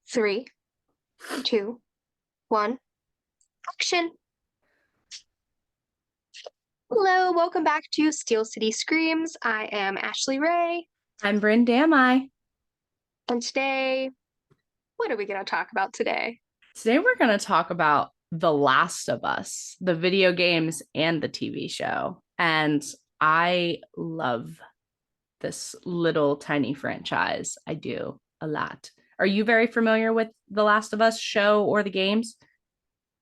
Three, two, one, action. Hello, welcome back to Steel City Screams. I am Ashley Ray, I'm Bryn, am I? and today, what are we going to talk about today? Today we're going to talk about The Last of Us, the video games and the TV show. And I love this little tiny franchise. I do a lot. Are you very familiar with The Last of Us show or the games?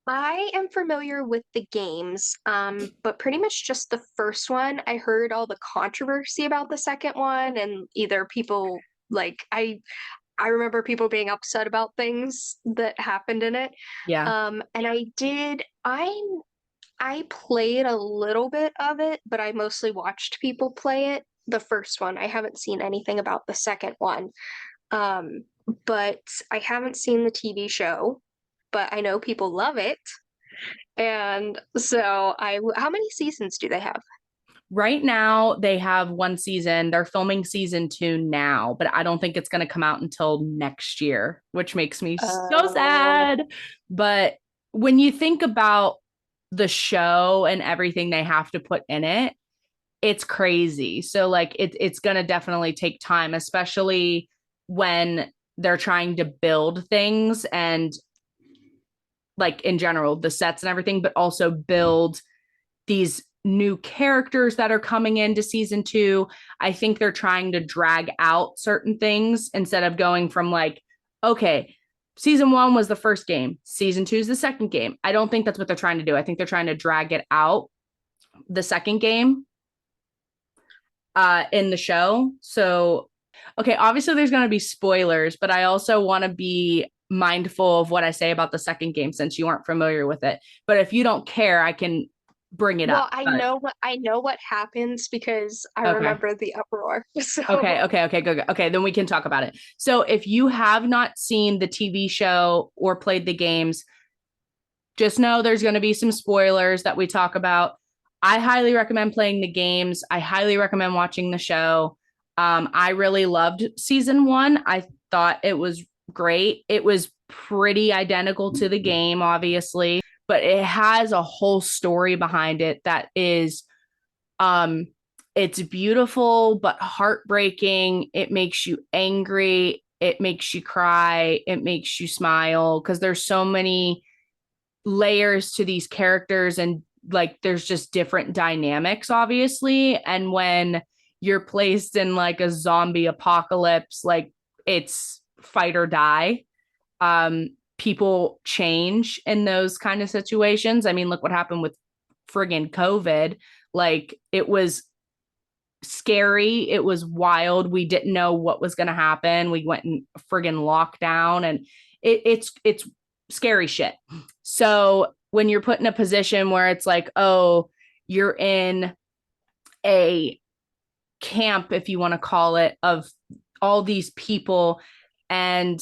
I am familiar with the games, but pretty much just the first one. I heard all the controversy about the second one, and either people like I remember people being upset about things that happened in it. Yeah. And I played a little bit of it, but I mostly watched people play it. The first one. I haven't seen anything about the second one. Um, but I haven't seen the TV show, but I know people love it. And so how many seasons do they have? Right now, they have one season. They're filming season 2 now, but I don't think it's going to come out until next year, which makes me so Oh, sad. But when you think about the show and everything they have to put in it, it's crazy. So, like, it's going to definitely take time, especially when they're trying to build things and, like, in general, the sets and everything, but also build these new characters that are coming into season 2. I think they're trying to drag out certain things instead of going from like, okay, season 1 was the first game, season 2 is the second game. I don't think that's what they're trying to do. I think they're trying to drag it out the second game in the show. So, okay, obviously there's going to be spoilers, but I also want to be mindful of what I say about the second game since you aren't familiar with it. But if you don't care, I can bring it up. well, I But know what happens because I okay. remember the uproar. So Okay, good. Okay, then we can talk about it. So if you have not seen the TV show or played the games, just know there's going to be some spoilers that we talk about. I highly recommend playing the games. I highly recommend watching the show. I really loved season 1. I thought it was great. It was pretty identical to the game, obviously, but it has a whole story behind it that is um it's beautiful but heartbreaking. It makes you angry, it makes you cry, it makes you smile because there's so many layers to these characters and like there's just different dynamics obviously, and when you're placed in like a zombie apocalypse, like it's fight or die. People change in those kind of situations. I mean, look what happened with friggin' COVID. Like it was scary. It was wild. We didn't know what was going to happen. We went in friggin' lockdown, and it's scary shit. So when you're put in a position where it's like, oh, you're in a camp, if you want to call it, of all these people, and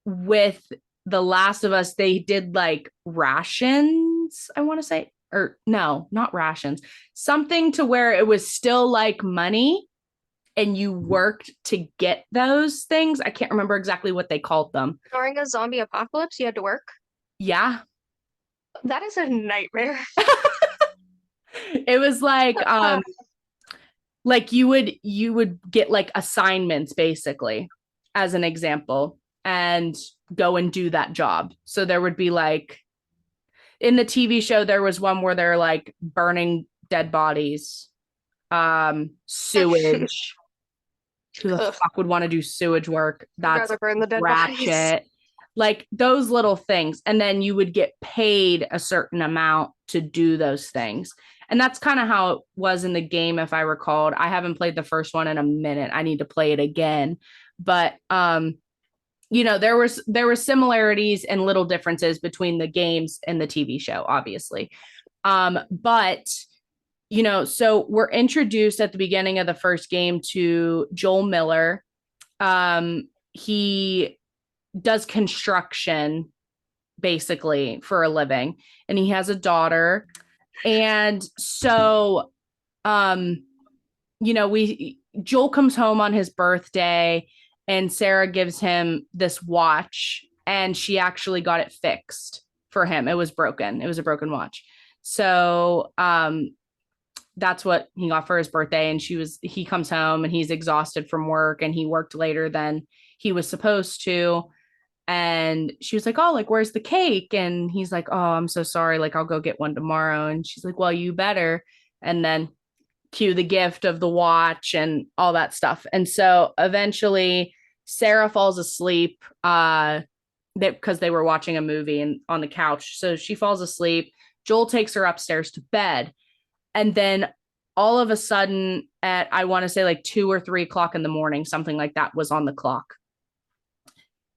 with The Last of Us, they did like rations, I want to say, or no, not rations, something to where it was still like money and you worked to get those things. I can't remember exactly what they called them. during a zombie apocalypse, you had to work. Yeah. That is a nightmare. It was like you would get like assignments basically as an example and go and do that job. So there would be like in the TV show, there was one where they're like burning dead bodies, sewage. Who the Ugh, fuck would want to do sewage work? I'd That's rather burn the dead bodies. ratchet. Like those little things. And then you would get paid a certain amount to do those things. And that's kind of how it was in the game, if I recalled. I haven't played the first one in a minute. I need to play it again. But there were similarities and little differences between the games and the TV show, obviously. But so we're introduced at the beginning of the first game to Joel Miller. He does construction basically for a living, and he has a daughter. And so, we Joel comes home on his birthday, and Sarah gives him this watch, and she actually got it fixed for him. It was broken. It was a broken watch. So that's what he got for his birthday. And he comes home and he's exhausted from work, and he worked later than he was supposed to. And she was like, oh, like, where's the cake? And he's like, oh, I'm so sorry. Like, I'll go get one tomorrow. And she's like, well, you better. And then cue the gift of the watch and all that stuff. And so eventually Sarah falls asleep because they were watching a movie and on the couch. So she falls asleep. Joel takes her upstairs to bed. And then all of a sudden at, I want to say like 2 or 3 o'clock in the morning, something like that was on the clock.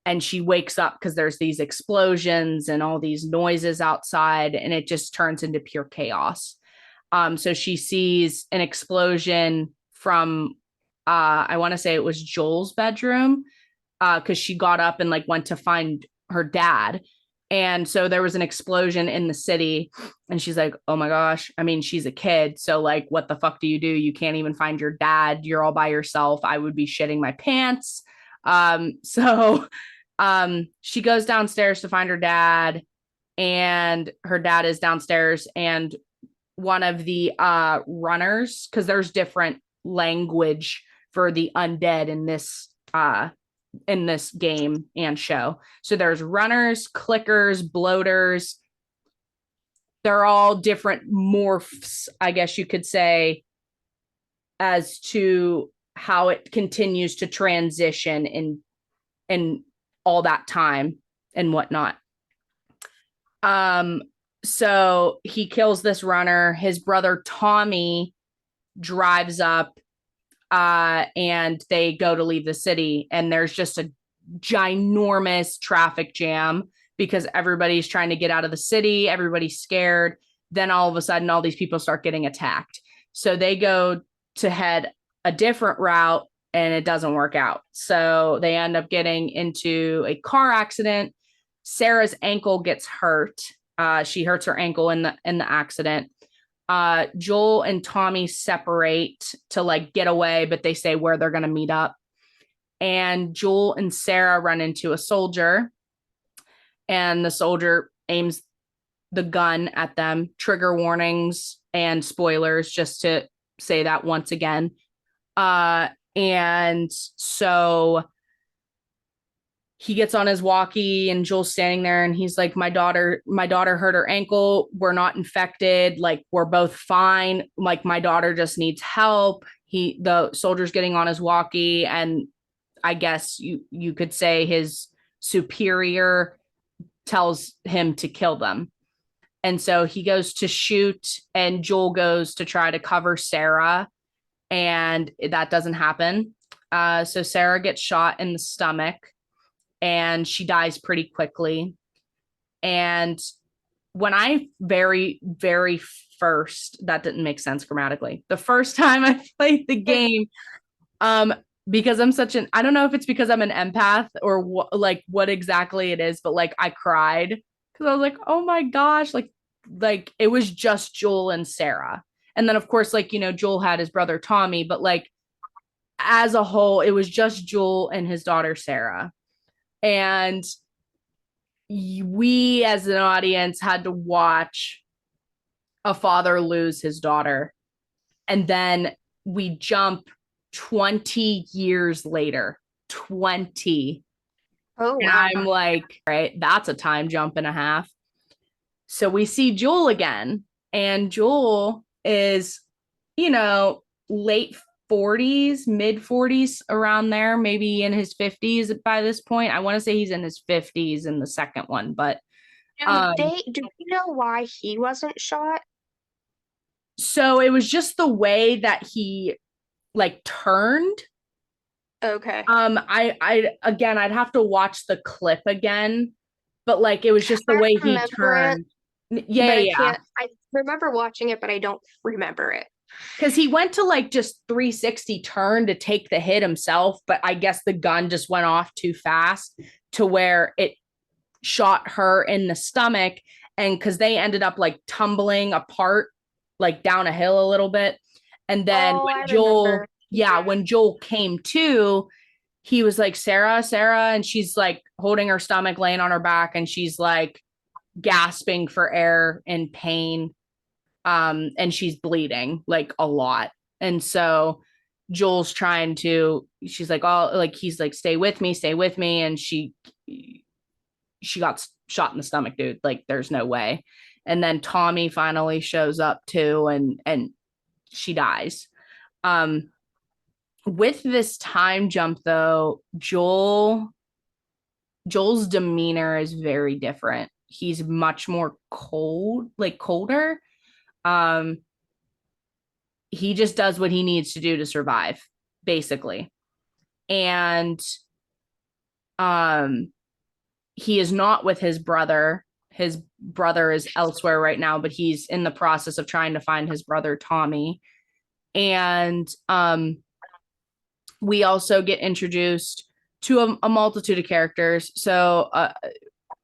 And she wakes up because there's these explosions and all these noises outside, and it just turns into pure chaos. So she sees an explosion from, I want to say it was Joel's bedroom, because she got up and like went to find her dad. And so there was an explosion in the city, and she's like, oh my gosh. I mean, she's a kid. So like, what the fuck do? You can't even find your dad. You're all by yourself. I would be shitting my pants. So she goes downstairs to find her dad, and her dad is downstairs, and one of the runners, because there's different language for the undead in this game and show. So there's runners, clickers, bloaters. They're all different morphs, I guess you could say, as to how it continues to transition in all that time and whatnot. So he kills this runner. His brother Tommy drives up, and they go to leave the city, and there's just a ginormous traffic jam because everybody's trying to get out of the city. Everybody's scared. Then all of a sudden, all these people start getting attacked. So they go to head a different route, and it doesn't work out. So they end up getting into a car accident. Sarah's ankle gets hurt. She hurts her ankle in the accident. Joel and Tommy separate to like get away, but they say where they're going to meet up. And Joel and Sarah run into a soldier, and the soldier aims the gun at them. Trigger warnings and spoilers, just to say that once again. And so he gets on his walkie, and Joel's standing there, and he's like, my daughter hurt her ankle. We're not infected. Like, we're both fine. Like, my daughter just needs help. The soldier's getting on his walkie, and I guess you could say his superior tells him to kill them. And so he goes to shoot, and Joel goes to try to cover Sarah, and that doesn't happen. So Sarah gets shot in the stomach, and she dies pretty quickly. And when I very, very first, that didn't make sense grammatically. The first time I played the game, because I don't know if it's because I'm an empath or what exactly it is, but like I cried because I was like, oh my gosh, like it was just Joel and Sarah. And then of course, like, Joel had his brother Tommy, but like as a whole, it was just Joel and his daughter Sarah. And we as an audience had to watch a father lose his daughter. And then we jump 20 years later. 20. Oh, and wow. I'm like, right, that's a time jump and a half. So we see Joel again, and Joel is, late 40s, mid 40s, around there, maybe in his 50s by this point. I want to say he's in his 50s in the second one, but Do you know why he wasn't shot? so it was just the way that he like turned. Okay. I again, I'd have to watch the clip again, but like it was just the I way he remember turned. it, Yeah, but yeah. I remember watching it, but I don't remember it. Because he went to like just 360 turn to take the hit himself, but I guess the gun just went off too fast to where it shot her in the stomach. And because they ended up like tumbling apart, like down a hill a little bit. And then Oh, when I Joel, remember. yeah, when Joel came to, he was like, Sarah, Sarah, and she's like holding her stomach, laying on her back, and she's like gasping for air in pain. And she's bleeding like a lot. And so Joel's trying to, she's like, oh, like he's like, stay with me, stay with me. And she got shot in the stomach, dude. Like, there's no way. And then Tommy finally shows up too, and she dies. Um, with this time jump though, Joel's demeanor is very different. He's much more cold, like colder. Um, he just does what he needs to do to survive, basically. And um he is not with his brother. His brother is elsewhere right now, but he's in the process of trying to find his brother Tommy. And we also get introduced to a multitude of characters. So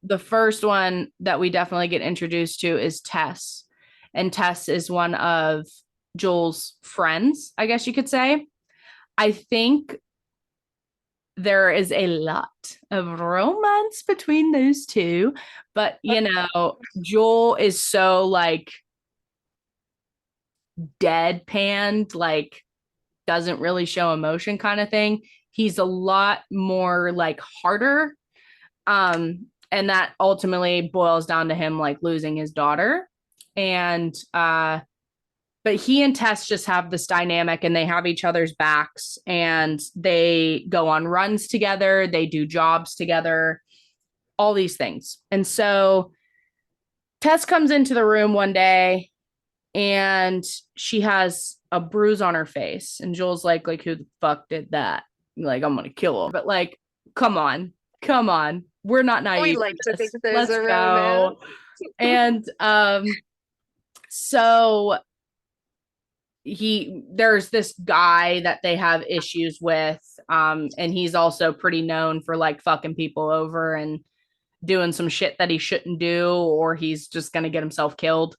the first one that we definitely get introduced to is Tess. And Tess is one of Joel's friends, I guess you could say. I think there is a lot of romance between those two, but you know, Joel is so like deadpanned, like doesn't really show emotion kind of thing. He's a lot more like harder. And that ultimately boils down to him like losing his daughter. And but he and Tess just have this dynamic and they have each other's backs and they go on runs together, they do jobs together, all these things. And so Tess comes into the room one day and she has a bruise on her face. And Joel's like, who the fuck did that? Like, I'm gonna kill him. But like, come on, come on. We're not naive. We like to think there's Let's a go. romance. And so there's this guy that they have issues with, and he's also pretty known for like fucking people over and doing some shit that he shouldn't do, or he's just gonna get himself killed.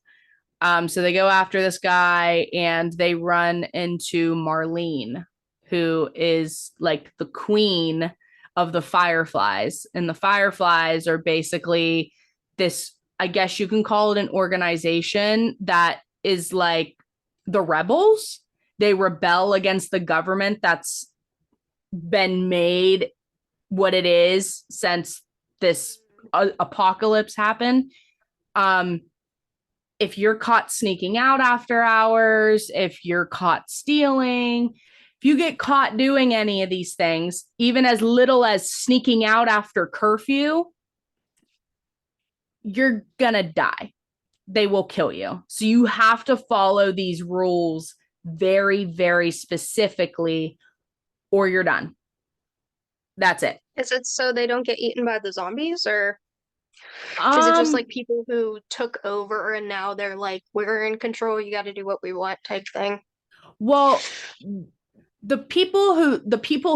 So they go after this guy and they run into Marlene, who is like the queen of the Fireflies. And the Fireflies are basically this, I guess you can call it an organization that is like the rebels. They rebel against the government that's been made what it is since this apocalypse happened. If you're caught sneaking out after hours, if you're caught stealing, if you get caught doing any of these things, even as little as sneaking out after curfew, you're gonna die. They will kill you. So you have to follow these rules very, very specifically, or you're done. That's it. Is it so they don't get eaten by the zombies, or is it just Um, like people who took over and now they're like, we're in control, you got to do what we want type thing? well, the people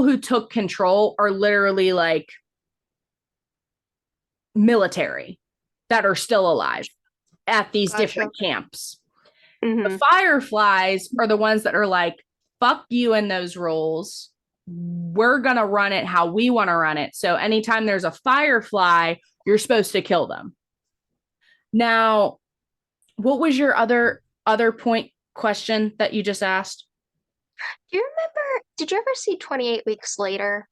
who took control are literally like military that are still alive at these Gotcha. different camps. The Hmm. Fireflies are the ones that are like, fuck you and those rules. We're going to run it how we want to run it. So anytime there's a Firefly, you're supposed to kill them. Now, what was your other point question that you just asked? Do you remember, did you ever see 28 Weeks Later?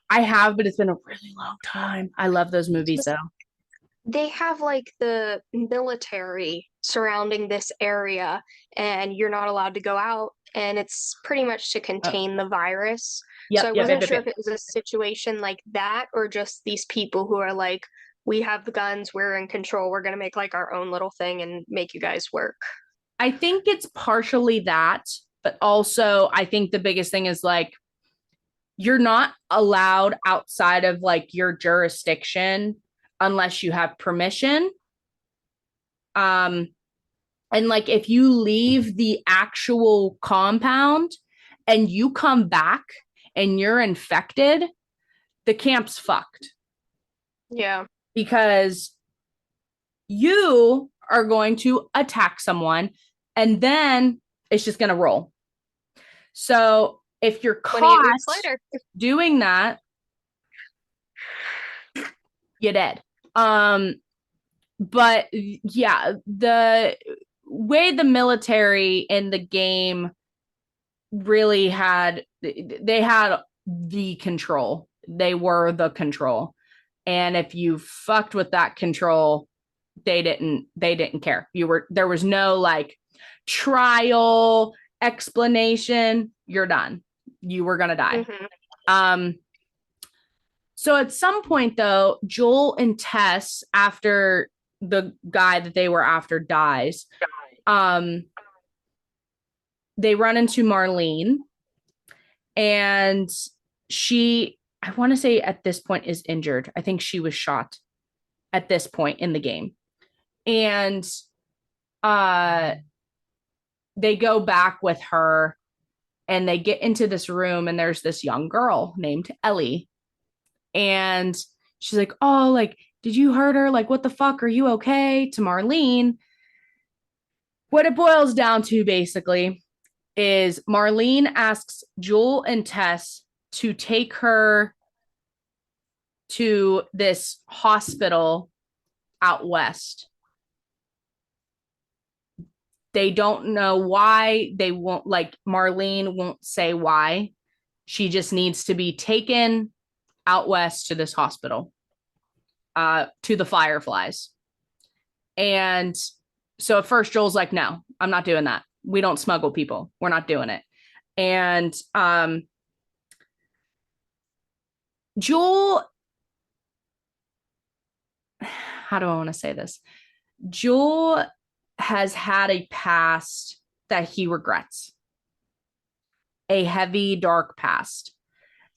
I have, but it's been a really long time. I love those movies though. They have like the military surrounding this area, and you're not allowed to go out, and it's pretty much to Oh, contain the virus. So yep, I yep, yep, wasn't yep, sure yep. if it was a situation like that or just these people who are like, we have the guns, we're in control, we're going to make like our own little thing and make you guys work. I think it's partially that, but also I think the biggest thing is like you're not allowed outside of like your jurisdiction unless you have permission. Um, and like if you leave the actual compound and you come back and you're infected, the camp's fucked Yeah. because you are going to attack someone and then it's just going to roll. So If you're 28 caught weeks later. doing that, you're dead. But yeah, the way the military in the game really had, they had the control. They were the control. And if you fucked with that control, they didn't care. There was no like trial explanation. You're done. You were gonna die. Mm-hmm. So at some point though, Joel and Tess, after the guy that they were after dies, um, they run into Marlene, and she, I want to say at this point, is injured. I think she was shot at this point in the game. And uh they go back with her, and they get into this room, and there's this young girl named Ellie. And she's like, "Oh, like, did you hurt her? Like, what the fuck? Are you okay?" To Marlene. What it boils down to basically is Marlene asks Joel and Tess to take her to this hospital out west. They don't know why. They won't, like, Marlene won't say why. She just needs to be taken out west to this hospital, to the Fireflies. And so at first Joel's like, "No, I'm not doing that. We don't smuggle people. We're not doing it." And Joel, how do I want to say this? Joel has had a past that he regrets, a heavy, dark past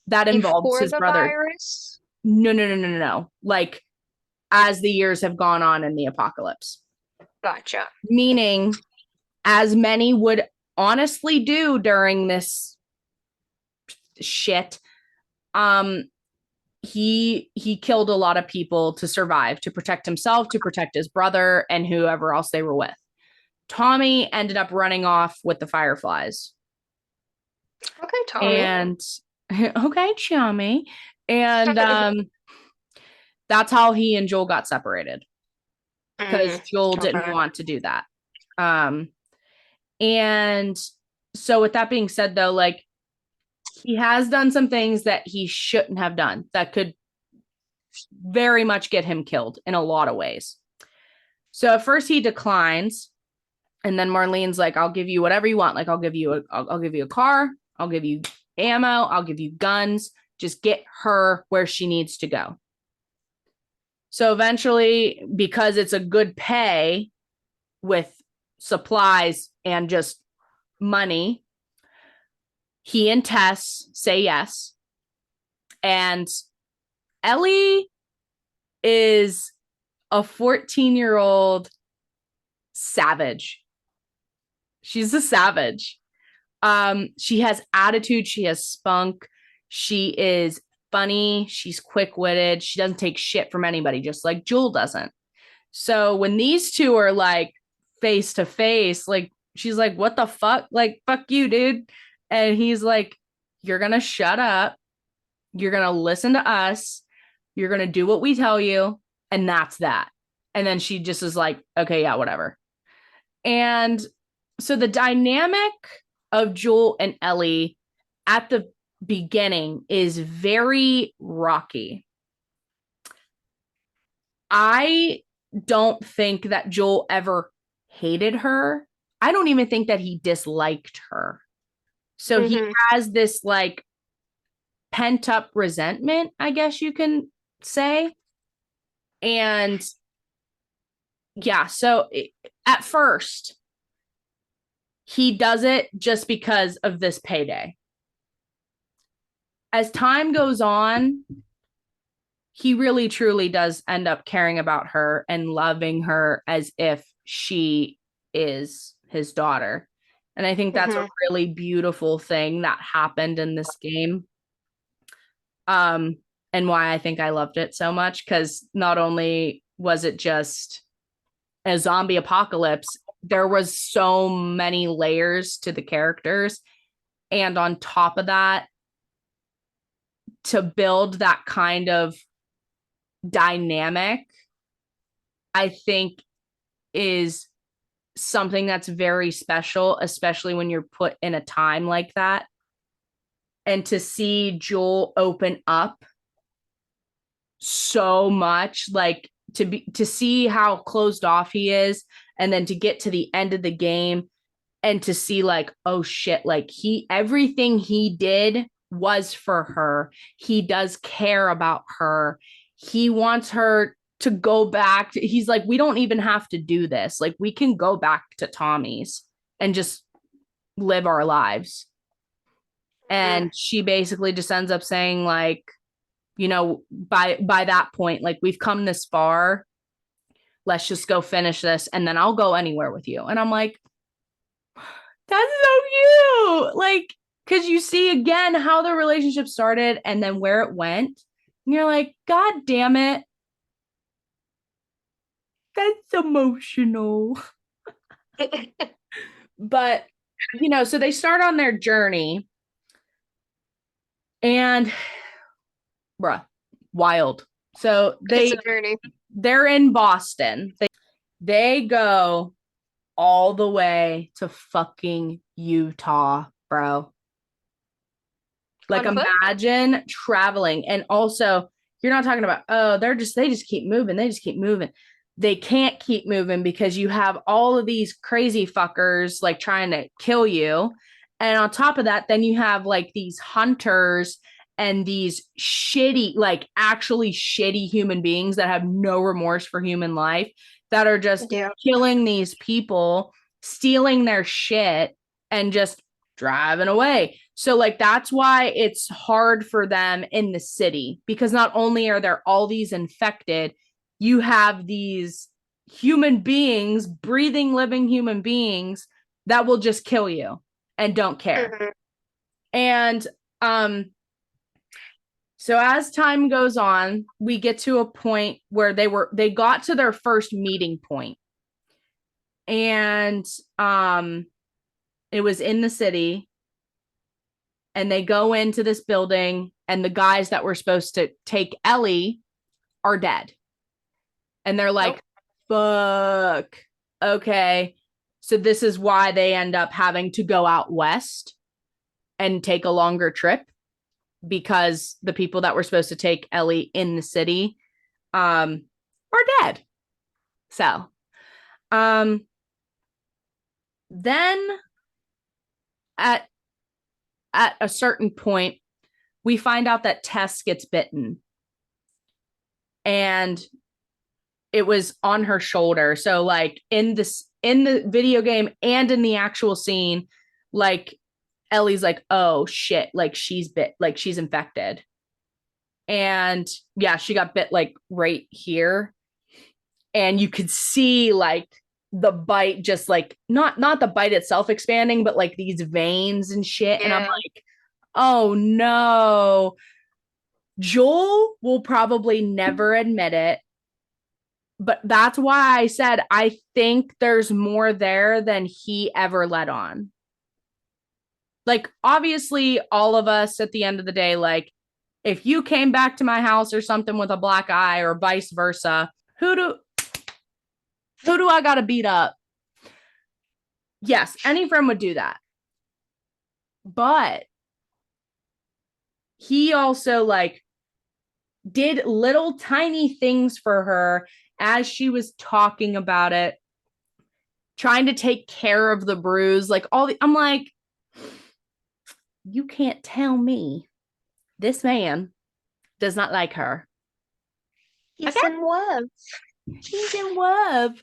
that involves Before his the brother. virus? No, no, no, no, no, no. Like, as the years have gone on in the apocalypse. Gotcha. Meaning, as many would honestly do during this shit, he killed a lot of people to survive, to protect himself, to protect his brother, and whoever else they were with. Tommy ended up running off with the Fireflies. Okay, Tommy. And okay, Tommy. And that's how he and Joel got separated, because Joel didn't Okay. want to do that. And so with that being said though, like, he has done some things that he shouldn't have done that could very much get him killed in a lot of ways. So at first he declines, and then Marlene's like, "I'll give you whatever you want. Like, I'll give you a car, I'll give you ammo, I'll give you guns. Just get her where she needs to go." So eventually, because it's a good pay with supplies and just money, he and Tess say yes. And Ellie is a 14-year-old savage. She's a savage. She has attitude, she has spunk, she is funny, she's quick-witted, she doesn't take shit from anybody, just like Joel doesn't. So when these two are like face to face, like, she's like, "What the fuck? Like, fuck you, dude." And he's like, "You're gonna shut up, you're gonna listen to us, you're gonna do what we tell you, and that's that." And then she just is like, "Okay, yeah, whatever." And so the dynamic of Joel and Ellie at the beginning is very rocky. I don't think that Joel ever hated her. I don't even think that he disliked her. So he has this like pent up resentment, I guess you can say. And yeah, so at first, he does it just because of this payday. As time goes on, he really truly does end up caring about her and loving her as if she is his daughter. And I think that's a really beautiful thing that happened in this game. And why I think I loved it so much, because not only was it just a zombie apocalypse, there was so many layers to the characters. And on top of that, to build that kind of dynamic, I think is something that's very special, especially when you're put in a time like that. And to see Joel open up so much, like to see how closed off he is, and then to get to the end of the game and to see like, oh shit, like everything he did was for her. He does care about her. He wants her to go back. He's like, we don't even have to do this. Like, we can go back to Tommy's and just live our lives. And she basically just ends up saying, like, by that point, like, we've come this far. Let's just go finish this, and then I'll go anywhere with you. And I'm like, that's so cute. Like, because you see again how the relationship started and then where it went. And you're like, God damn it. That's emotional. But, so they start on their journey and, bruh, wild. So they're in Boston. They go all the way to fucking Utah, bro. Like, imagine traveling. And also, you're not talking about, oh, they just keep moving. They just keep moving. They can't keep moving because you have all of these crazy fuckers like trying to kill you. And on top of that, then you have like these hunters and these shitty, like actually shitty human beings that have no remorse for human life that are just killing these people, stealing their shit, and just driving away. So like that's why it's hard for them in the city, because not only are there all these infected, you have these human beings, breathing, living human beings that will just kill you and don't care. Mm-hmm. And so as time goes on, we get to a point where they got to their first meeting point. And it was in the city. And they go into this building, and the guys that were supposed to take Ellie are dead. And they're like, fuck. Okay. So this is why they end up having to go out west and take a longer trip, because the people that were supposed to take Ellie in the city are dead. So then at a certain point, we find out that Tess gets bitten. And it was on her shoulder. So like in the video game and in the actual scene, like Ellie's like, oh shit, like she's bit, like she's infected. And yeah, she got bit like right here. And you could see like the bite, just like not the bite itself expanding, but like these veins and shit. Yeah. And I'm like, oh no. Joel will probably never admit it, but that's why I said I think there's more there than he ever let on. Like, obviously, all of us at the end of the day, like, if you came back to my house or something with a black eye or vice versa, who do I gotta beat up? Yes, any friend would do that. But he also like did little tiny things for her as she was talking about it, trying to take care of the bruise, like I'm like, you can't tell me this man does not like her. He's in love. He's in love.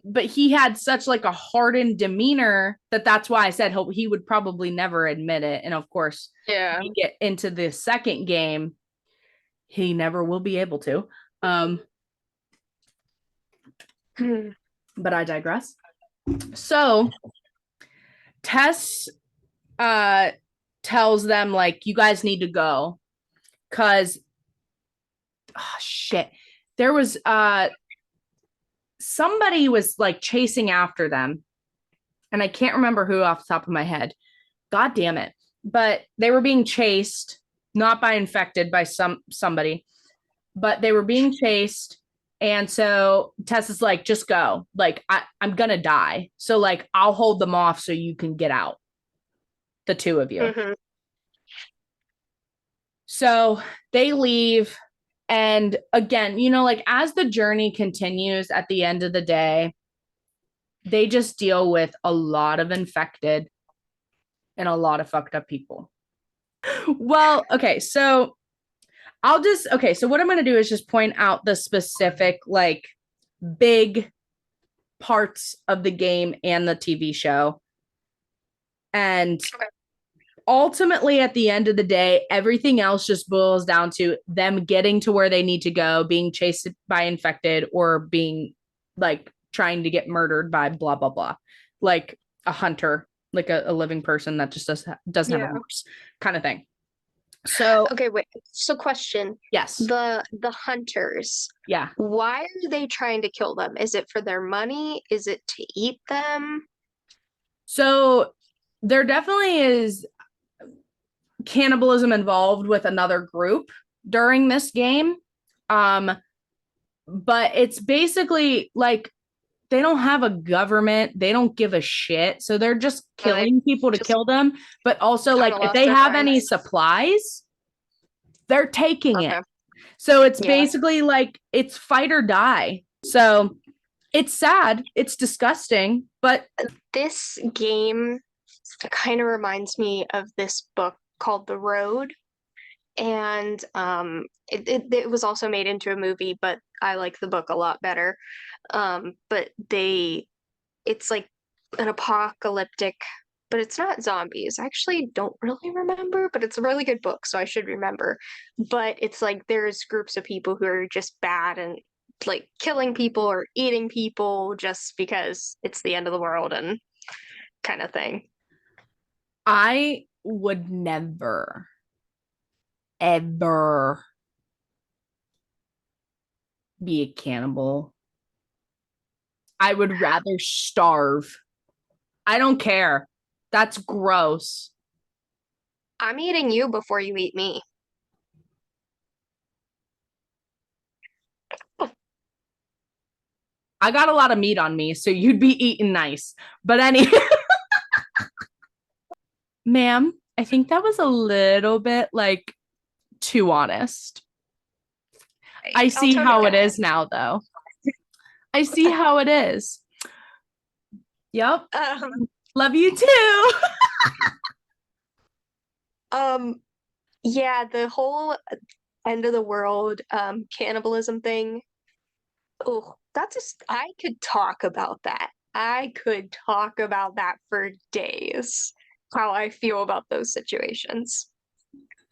But he had such like a hardened demeanor that's why I said he would probably never admit it. And of course, when we get into the second game, he never will be able to. But I digress. So Tess tells them like, you guys need to go, because shit, there was somebody was like chasing after them, and I can't remember who off the top of my head, God damn it. But they were being chased, not by infected, by somebody, but they were being chased. And so Tess is like, just go. Like, I'm gonna die. So like I'll hold them off so you can get out. The two of you. Mm-hmm. So they leave. And again, you know, like as the journey continues at the end of the day, they just deal with a lot of infected and a lot of fucked up people. Well, okay, so so what I'm going to do is just point out the specific, like, big parts of the game and the TV show. And ultimately, at the end of the day, everything else just boils down to them getting to where they need to go, being chased by infected, or being like trying to get murdered by blah, blah, blah. Like a hunter, like a living person that just doesn't have a horse kind of thing. So okay, wait. So question. Yes. The hunters. Yeah. Why are they trying to kill them? Is it for their money? Is it to eat them? So there definitely is cannibalism involved with another group during this game. But it's basically like they don't have a government. They don't give a shit. So they're just killing people to kill them. But also, like, if they have any supplies, they're taking it. So it's basically like it's fight or die. So it's sad. It's disgusting. But this game kind of reminds me of this book called The Road. And it was also made into a movie, but I like the book a lot better. But it's like an apocalyptic, but it's not zombies. I actually don't really remember, but it's a really good book, so I should remember. But it's like there's groups of people who are just bad and like killing people or eating people just because it's the end of the world and kind of thing. I would never, ever be a cannibal. I would rather starve. I don't care. That's gross. I'm eating you before you eat me. I got a lot of meat on me, so you'd be eating nice. But anyway, ma'am, I think that was a little bit like too honest. I see how it is now, though. I see how it is. Yep. Love you too. Yeah, the whole end of the world cannibalism thing. Oh, that's just I could talk about that. I could talk about that for days. How I feel about those situations.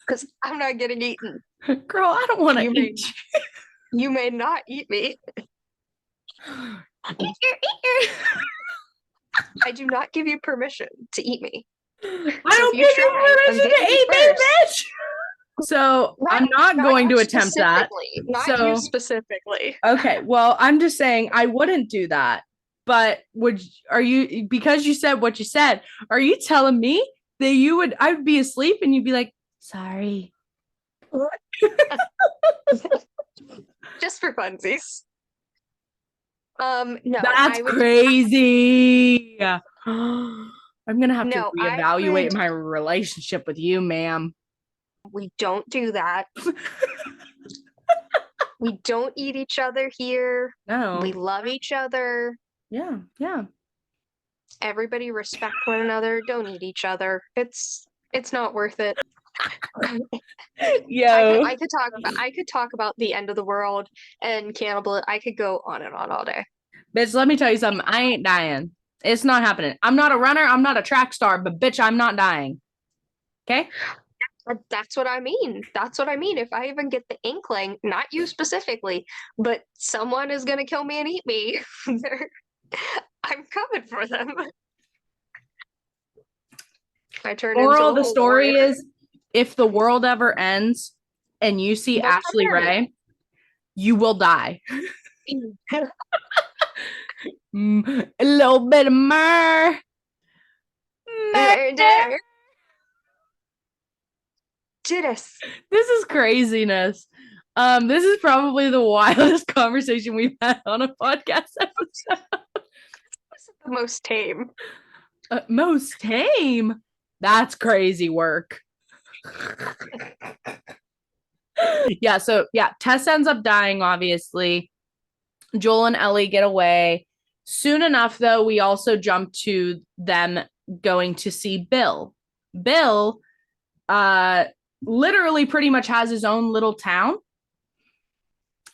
Because I'm not getting eaten. Girl, I don't want to eat you. You may not eat me. I do not give you permission to eat me. I don't give you permission to eat me, bitch. So right, I'm not going to attempt that. Not you specifically. Okay, well, I'm just saying I wouldn't do that. But because you said what you said, are you telling me that I would be asleep and you'd be like, sorry. Just for funsies. No. That's crazy. I'm gonna have to reevaluate my relationship with you, ma'am. We don't do that. We don't eat each other here. No. We love each other. Yeah, yeah. Everybody respect one another. Don't eat each other. It's not worth it. Yo. I could talk about the end of the world and cannibal. I could go on and on all day. Bitch, let me tell you something. I ain't dying. It's not happening. I'm not a runner. I'm not a track star, but bitch, I'm not dying. Okay? That's what I mean. That's what I mean. If I even get the inkling, not you specifically, but someone is going to kill me and eat me, I'm coming for them. Moral of the story is, if the world ever ends and you see Ashley Ray, you will die. A little bit of murder. Jitters. This is craziness. This is probably the wildest conversation we've had on a podcast episode. This is the most tame. Most tame. That's crazy work. Yeah, so yeah, Tess ends up dying, obviously. Joel and Ellie get away. Soon enough, though, we also jump to them going to see Bill. Bill literally pretty much has his own little town.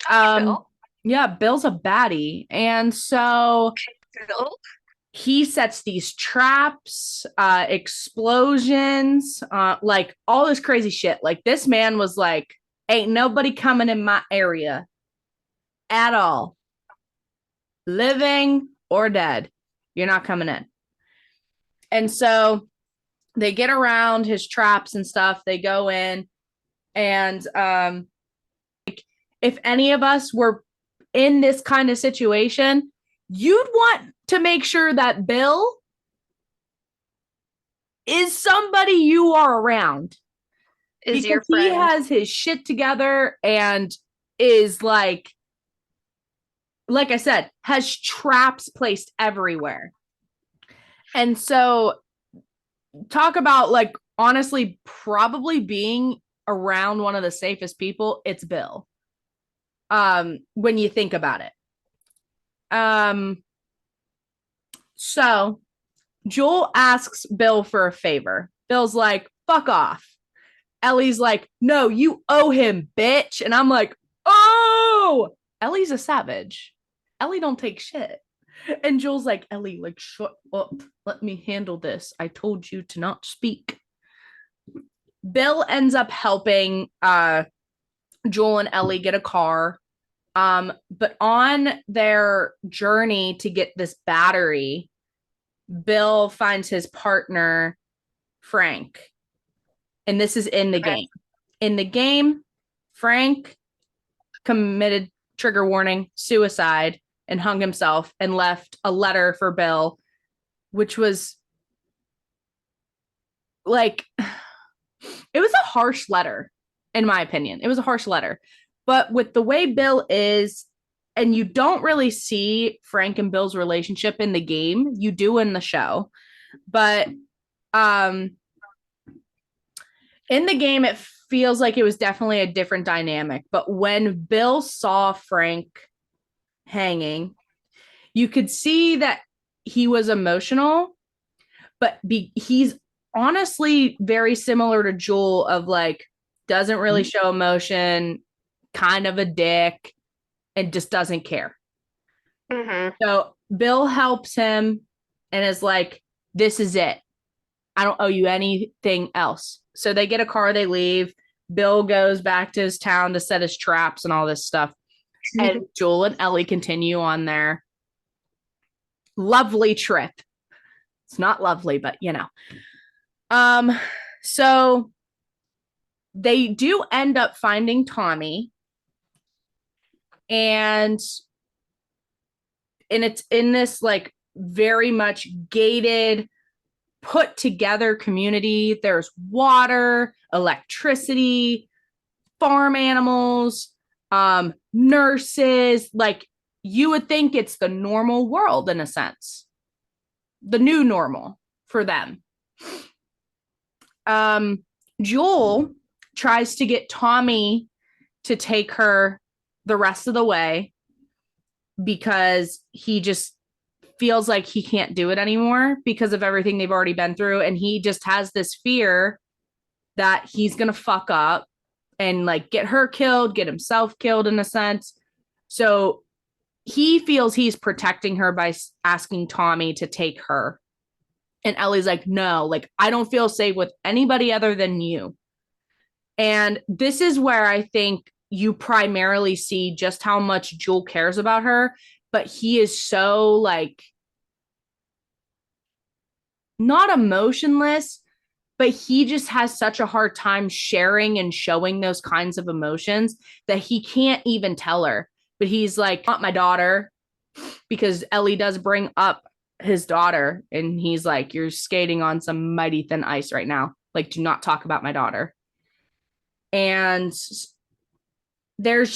Bill? Yeah, Bill's a baddie. And so Bill? he sets these traps, explosions, like all this crazy shit. Like this man was like, ain't nobody coming in my area at all. Living or dead. You're not coming in. And so they get around his traps and stuff. They go in. And if any of us were in this kind of situation, you'd want to make sure that Bill is somebody you are around. Is because your friend. He has his shit together and is like I said, has traps placed everywhere. And so talk about like honestly probably being around one of the safest people, it's Bill. When you think about it. So Joel asks Bill for a favor. Bill's like, fuck off. Ellie's like, no, you owe him, bitch. And I'm like, oh, Ellie's a savage. Ellie don't take shit. And Joel's like, Ellie, like, shut up. Let me handle this. I told you to not speak. Bill ends up helping Joel and Ellie get a car. But on their journey to get this battery, Bill finds his partner, Frank. And this is in the game. In the game, Frank committed, trigger warning, suicide and hung himself and left a letter for Bill, which was like, it was a harsh letter, in my opinion. It was a harsh letter. But with the way Bill is, and you don't really see Frank and Bill's relationship in the game, you do in the show. But in the game, it feels like it was definitely a different dynamic. But when Bill saw Frank hanging, you could see that he was emotional, but he's honestly very similar to Joel of like, doesn't really show emotion, kind of a dick, and just doesn't care. Mm-hmm. So Bill helps him and is like, this is it. I don't owe you anything else. So they get a car, they leave. Bill goes back to his town to set his traps and all this stuff. And Joel and Ellie continue on their lovely trip. It's not lovely, but you know. So they do end up finding Tommy. And it's in this like very much gated, put together community. There's water, electricity, farm animals, nurses. Like you would think it's the normal world in a sense, the new normal for them. Joel tries to get Tommy to take her the rest of the way because he just feels like he can't do it anymore because of everything they've already been through. And he just has this fear that he's going to fuck up and like get her killed, get himself killed in a sense. So he feels he's protecting her by asking Tommy to take her. And Ellie's like, no, like, I don't feel safe with anybody other than you. And this is where I think you primarily see just how much Joel cares about her, but he is so like not emotionless, but he just has such a hard time sharing and showing those kinds of emotions that he can't even tell her. But he's like, not my daughter, because Ellie does bring up his daughter, and he's like, you're skating on some mighty thin ice right now. Like, do not talk about my daughter. And there's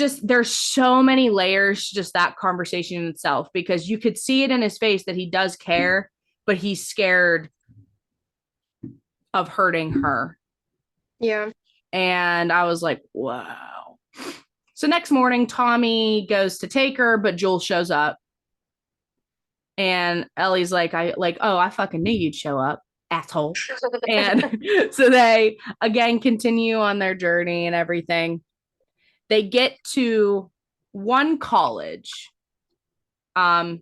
so many layers to just that conversation in itself, because you could see it in his face that he does care, but he's scared of hurting her. Yeah. And I was like, wow. So next morning, Tommy goes to take her, but Joel shows up. And Ellie's like, oh, I fucking knew you'd show up, asshole. And so they again continue on their journey and everything. They get to one college. It's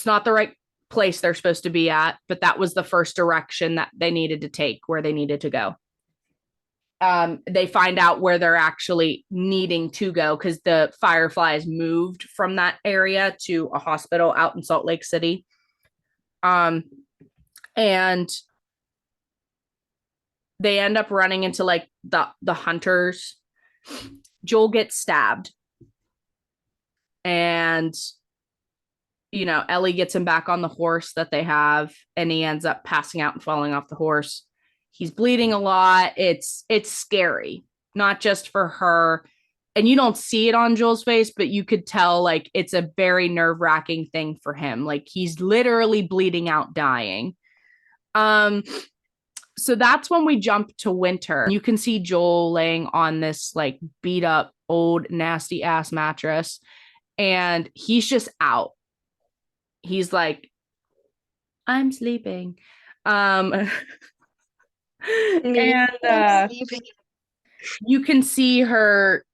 not the right place they're supposed to be at, but that was the first direction that they needed to take, where they needed to go. They find out where they're actually needing to go, because the Fireflies moved from that area to a hospital out in Salt Lake City. And they end up running into like the hunters. Joel gets stabbed, and Ellie gets him back on the horse that they have, and he ends up passing out and falling off the horse. He's bleeding a lot. It's scary, not just for her. And you don't see it on Joel's face, but you could tell like it's a very nerve-wracking thing for him. Like he's literally bleeding out, dying. So that's when we jump to winter. You can see Joel laying on this like beat up, old, nasty ass mattress, and he's just out. He's like, I'm sleeping. And you can see her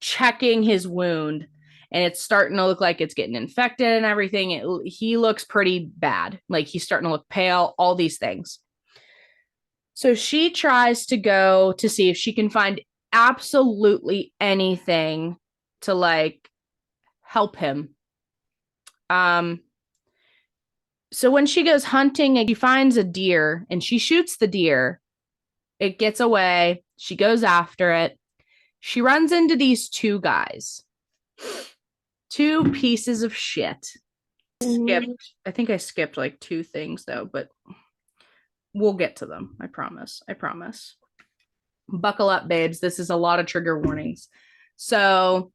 checking his wound, and it's starting to look like it's getting infected and everything. He looks pretty bad. Like he's starting to look pale, all these things. So she tries to go to see if she can find absolutely anything to like help him. So when she goes hunting, she finds a deer and she shoots the deer. It gets away. She goes after it. She runs into these two guys. Two pieces of shit. I think I skipped like two things though, but we'll get to them. I promise. Buckle up, babes. This is a lot of trigger warnings. So,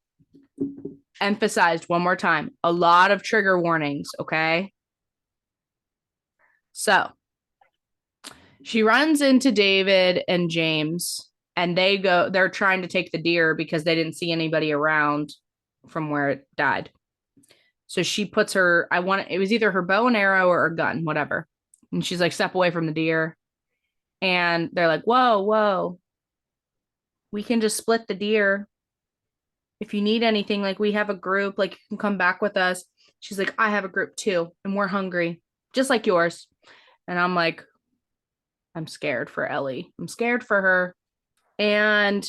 emphasized one more time, a lot of trigger warnings, okay? So, she runs into David and James, and they're trying to take the deer because they didn't see anybody around from where it died. So she puts it was either her bow and arrow or a gun, whatever. And she's like, step away from the deer. And they're like, whoa, we can just split the deer. If you need anything, like we have a group, like you can come back with us. She's like, I have a group too, and we're hungry, just like yours. And I'm like, I'm scared for Ellie. I'm scared for her. And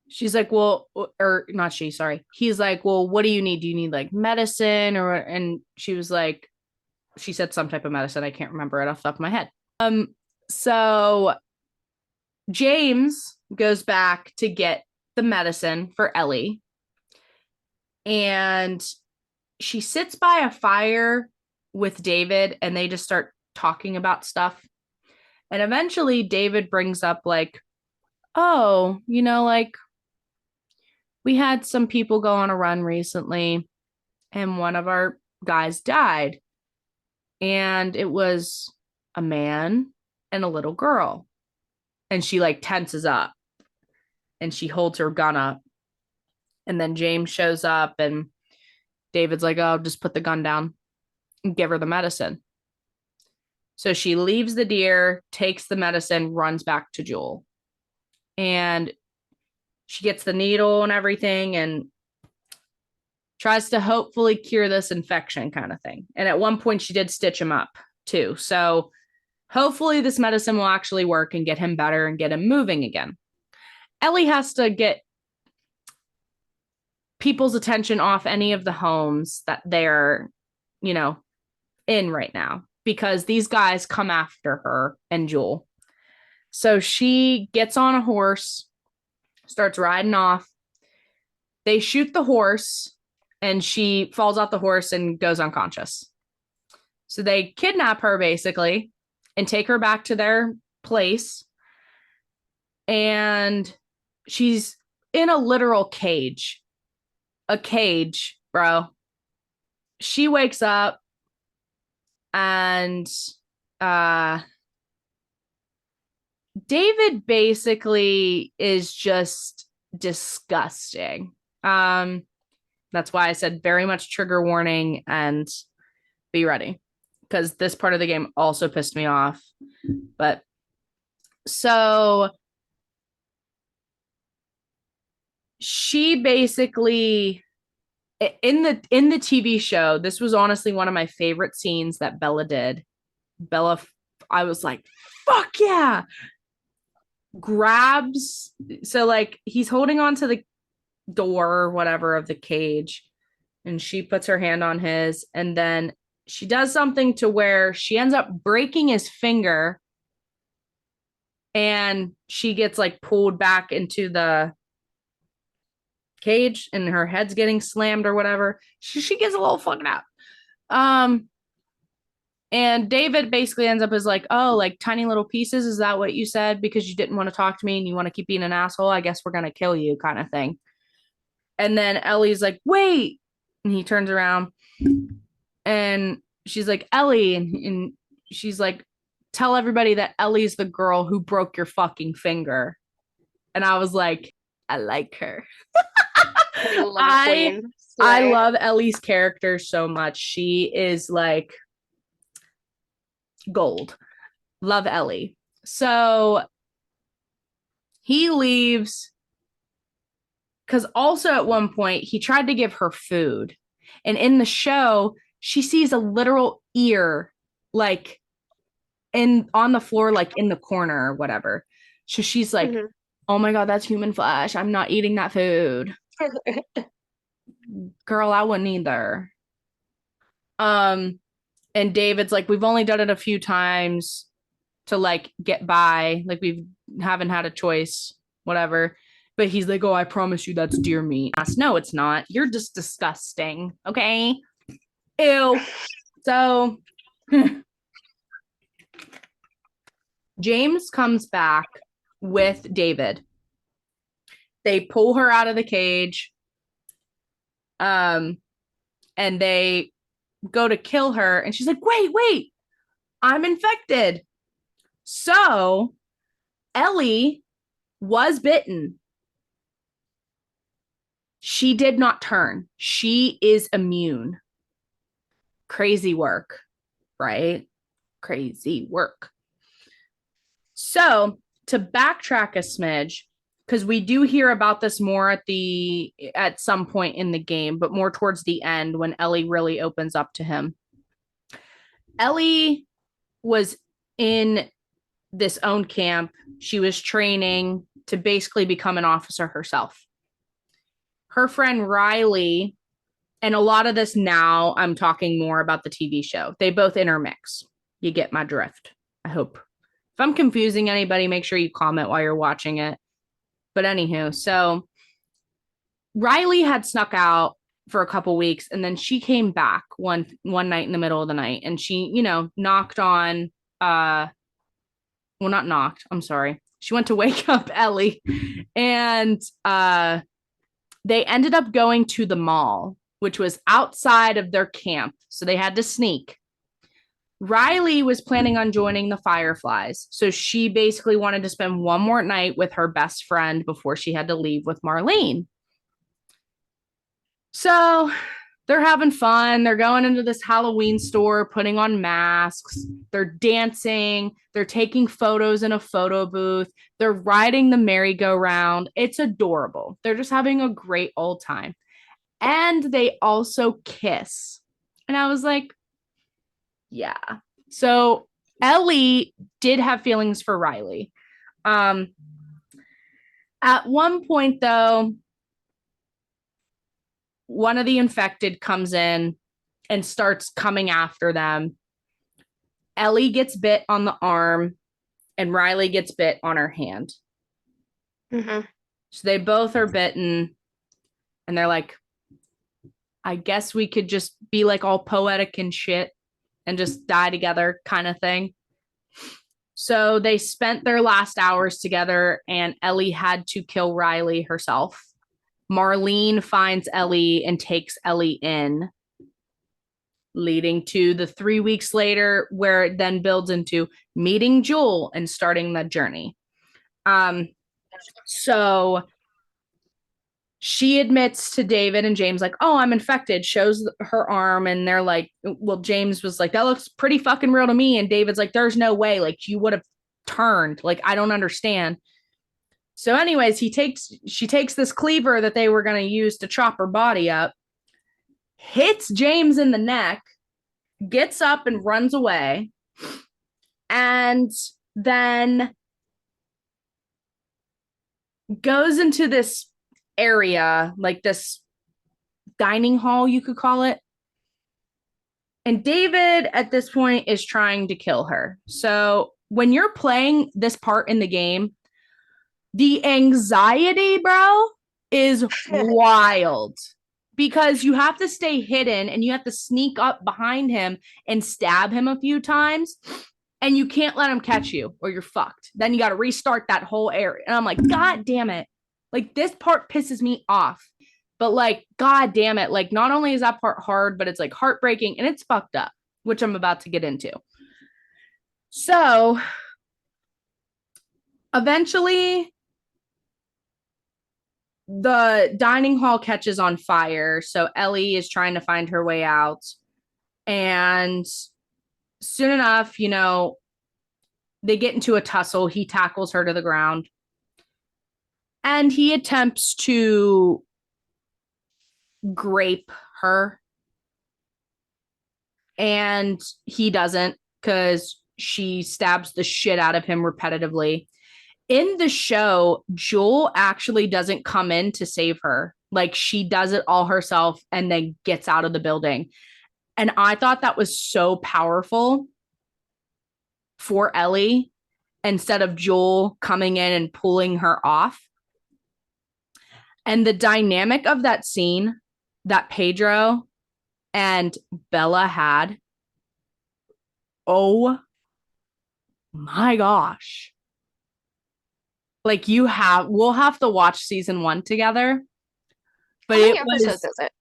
she's like, well, or not she, sorry. He's like, well, what do you need? Do you need like medicine and she was like, she said some type of medicine. I can't remember it off the top of my head. So James goes back to get the medicine for Ellie. And she sits by a fire with David, and they just start talking about stuff. And eventually David brings up like, oh, like we had some people go on a run recently, and one of our guys died. And it was a man and a little girl. And she like tenses up and she holds her gun up. And then James shows up and David's like, oh, just put the gun down and give her the medicine. So she leaves the deer, takes the medicine, runs back to Joel. And she gets the needle and everything and tries to hopefully cure this infection kind of thing. And at one point she did stitch him up too. So hopefully this medicine will actually work and get him better and get him moving again. Ellie has to get people's attention off any of the homes that they're, in right now, because these guys come after her and Joel. So she gets on a horse, starts riding off. They shoot the horse and she falls off the horse and goes unconscious. So they kidnap her basically and take her back to their place. and she's in a literal cage. A cage, bro. She wakes up and uh David basically is just disgusting. That's why I said very much trigger warning and be ready, because this part of the game also pissed me off. But so she basically in the TV show, this was honestly one of my favorite scenes that Bella did. Bella, I was like, fuck yeah. Grabs, so like he's holding on to the door or whatever of the cage, and she puts her hand on his, and then she does something to where she ends up breaking his finger, and she gets like pulled back into the cage and her head's getting slammed or whatever. She gets a little fucked up. And David basically ends up as like, oh, like tiny little pieces. Is that what you said? Because you didn't want to talk to me and you want to keep being an asshole. I guess we're going to kill you, kind of thing. And then Ellie's like, wait. And he turns around and she's like, Ellie. And she's like, tell everybody that Ellie's the girl who broke your fucking finger. And I was like, I like her. I love Ellie's character so much. She is like gold. Love Ellie. So he leaves because also at one point he tried to give her food. And in the show, she sees a literal ear like on the floor, like in the corner or whatever. So she's like, oh my God, that's human flesh. I'm not eating that food. Girl, I wouldn't either. And David's like, we've only done it a few times to like get by. Like we haven't had a choice, whatever. But he's like, oh, I promise you that's deer meat. No, it's not. You're just disgusting. Okay. Ew. So James comes back with David. They pull her out of the cage. And they go to kill her. And she's like, wait, I'm infected. So Ellie was bitten. She did not turn. She is immune. Crazy work, right? Crazy work. So to backtrack a smidge, because we do hear about this more at some point in the game, but more towards the end when Ellie really opens up to him. Ellie was in this own camp. She was training to basically become an officer herself. Her friend Riley, and a lot of this now, I'm talking more about the TV show. They both intermix. You get my drift, I hope. If I'm confusing anybody, make sure you comment while you're watching it. But anywho, so Riley had snuck out for a couple weeks, and then she came back one night in the middle of the night, and she, knocked on well, not knocked, I'm sorry. She went to wake up Ellie, and they ended up going to the mall, which was outside of their camp, so they had to sneak. Riley was planning on joining the Fireflies, so she basically wanted to spend one more night with her best friend before she had to leave with Marlene. So they're having fun. They're going into this Halloween store, putting on masks. They're dancing. They're taking photos in a photo booth. They're riding the merry-go-round. It's adorable. They're just having a great old time. And they also kiss. And I was like, yeah. So Ellie did have feelings for Riley. At one point, though, one of the infected comes in and starts coming after them. Ellie gets bit on the arm and Riley gets bit on her hand. So they both are bitten and they're like, I guess we could just be like all poetic and shit and just die together kind of thing. So they spent their last hours together, and Ellie had to kill Riley herself. Marlene finds Ellie and takes Ellie in, leading to the 3 weeks later, where it then builds into meeting Joel and starting the journey. So she admits to David and James, like, oh, I'm infected, shows her arm, and they're like, well, James was like, that looks pretty fucking real to me. And David's like, there's no way, like, you would have turned. Like, I don't understand. So, anyways, she takes this cleaver that they were going to use to chop her body up, hits James in the neck, gets up and runs away, and then goes into this area, like this dining hall, you could call it. And David at this point is trying to kill her. So when you're playing this part in the game, the anxiety, bro, is wild, because you have to stay hidden and you have to sneak up behind him and stab him a few times, and you can't let him catch you or you're fucked. Then you got to restart that whole area. And I'm like, God damn it. Like, this part pisses me off. But like, God damn it. Like, not only is that part hard, but it's like heartbreaking and it's fucked up, which I'm about to get into. So eventually the dining hall catches on fire. So Ellie is trying to find her way out. And soon enough, you know, they get into a tussle. He tackles her to the ground. And he attempts to grape her. And he doesn't, because she stabs the shit out of him repetitively. In the show, Joel actually doesn't come in to save her. Like, she does it all herself and then gets out of the building. And I thought that was so powerful for Ellie, instead of Joel coming in and pulling her off. And the dynamic of that scene that Pedro and Bella had, oh my gosh. Like, we'll have to watch season 1 together. But how many episodes is it?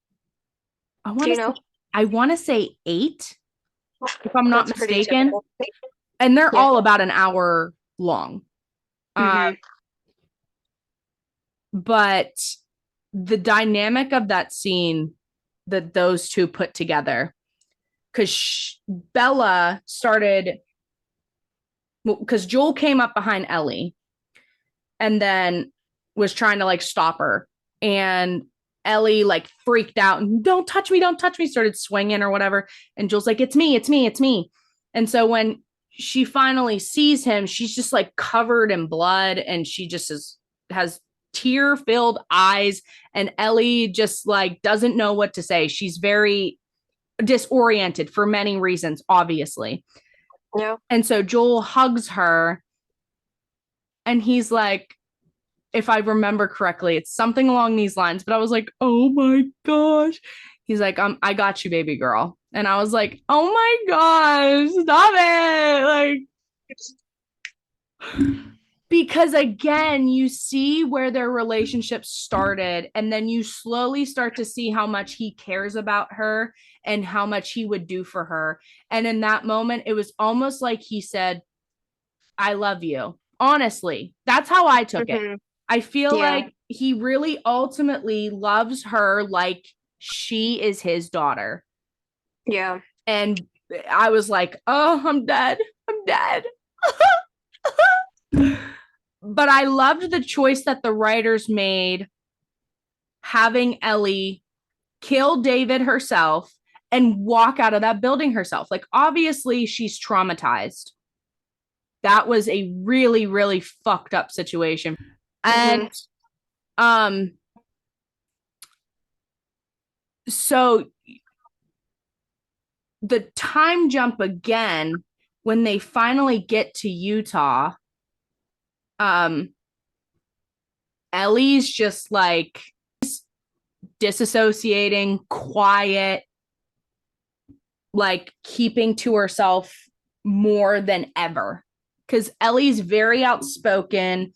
Do you know? I want to say 8, if I'm not That's mistaken. And they're all about an hour long. But the dynamic of that scene that those two put together, because Bella started, because Joel came up behind Ellie and then was trying to like stop her, and Ellie like freaked out and don't touch me, started swinging or whatever, and Joel's like, it's me. And so when she finally sees him, she's just like covered in blood, and she just has tear-filled eyes, and Ellie just like doesn't know what to say. She's very disoriented for many reasons, obviously. Yeah. And so Joel hugs her, and he's like, if I remember correctly, it's something along these lines, but I was like, oh my gosh. He's like, I got you, baby girl. And I was like, oh my gosh, stop it. Like, because again, you see where their relationship started, and then you slowly start to see how much he cares about her and how much he would do for her. And in that moment, it was almost like he said, I love you. Honestly, that's how I took it. I feel like he really ultimately loves her like she is his daughter. Yeah. And I was like, oh, I'm dead. But I loved the choice that the writers made, having Ellie kill David herself and walk out of that building herself. Like, obviously, she's traumatized. That was a really, really fucked up situation. And so the time jump again, when they finally get to Utah, Ellie's just like disassociating, quiet, like keeping to herself more than ever. because Ellie's very outspoken.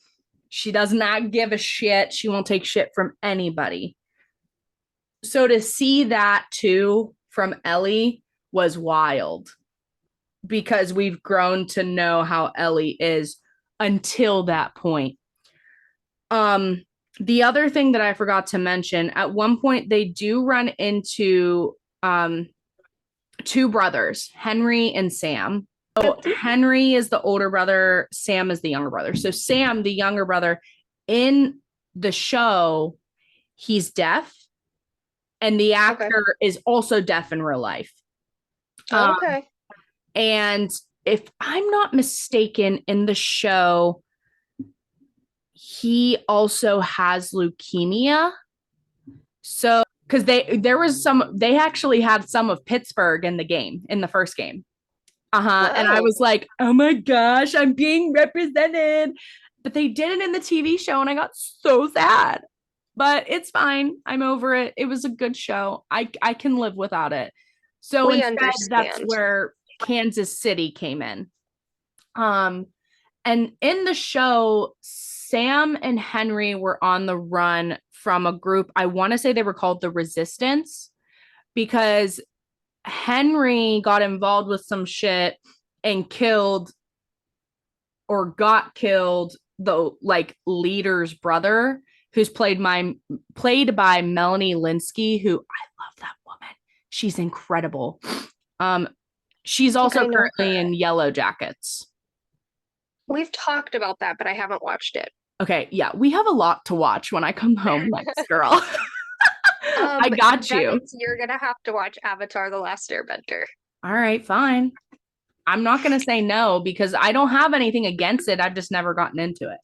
She does not give a shit. She won't take shit from anybody. So to see that too from Ellie was wild because we've grown to know how Ellie is until that point. The other thing that I forgot to mention, at one point they do run into two brothers, Henry and Sam. So Henry is the older brother, Sam is the younger brother. So Sam, the younger brother, in the show, he's deaf, and the actor is also deaf in real life. Okay. And if I'm not mistaken, in the show, he also has leukemia. So, because they actually had some of Pittsburgh in the game, in the first game. And I was like, oh my gosh, I'm being represented. But they did it in the TV show, and I got so sad. But it's fine. I'm over it. It was a good show. I can live without it. So We instead, understand. that's where Kansas City came in. And in the show, Sam and Henry were on the run from a group. I want to say they were called the Resistance, because Henry got involved with some shit and killed or got killed the like leader's brother, who's played by Melanie Linsky, who I love that woman. She's incredible. She's also currently in Yellow Jackets. We've talked about that, but I haven't watched it. Okay, yeah, we have a lot to watch when I come home next, girl. I got you. You're gonna have to watch Avatar: The Last Airbender. All right, fine. I'm not gonna say no because I don't have anything against it. I've just never gotten into it.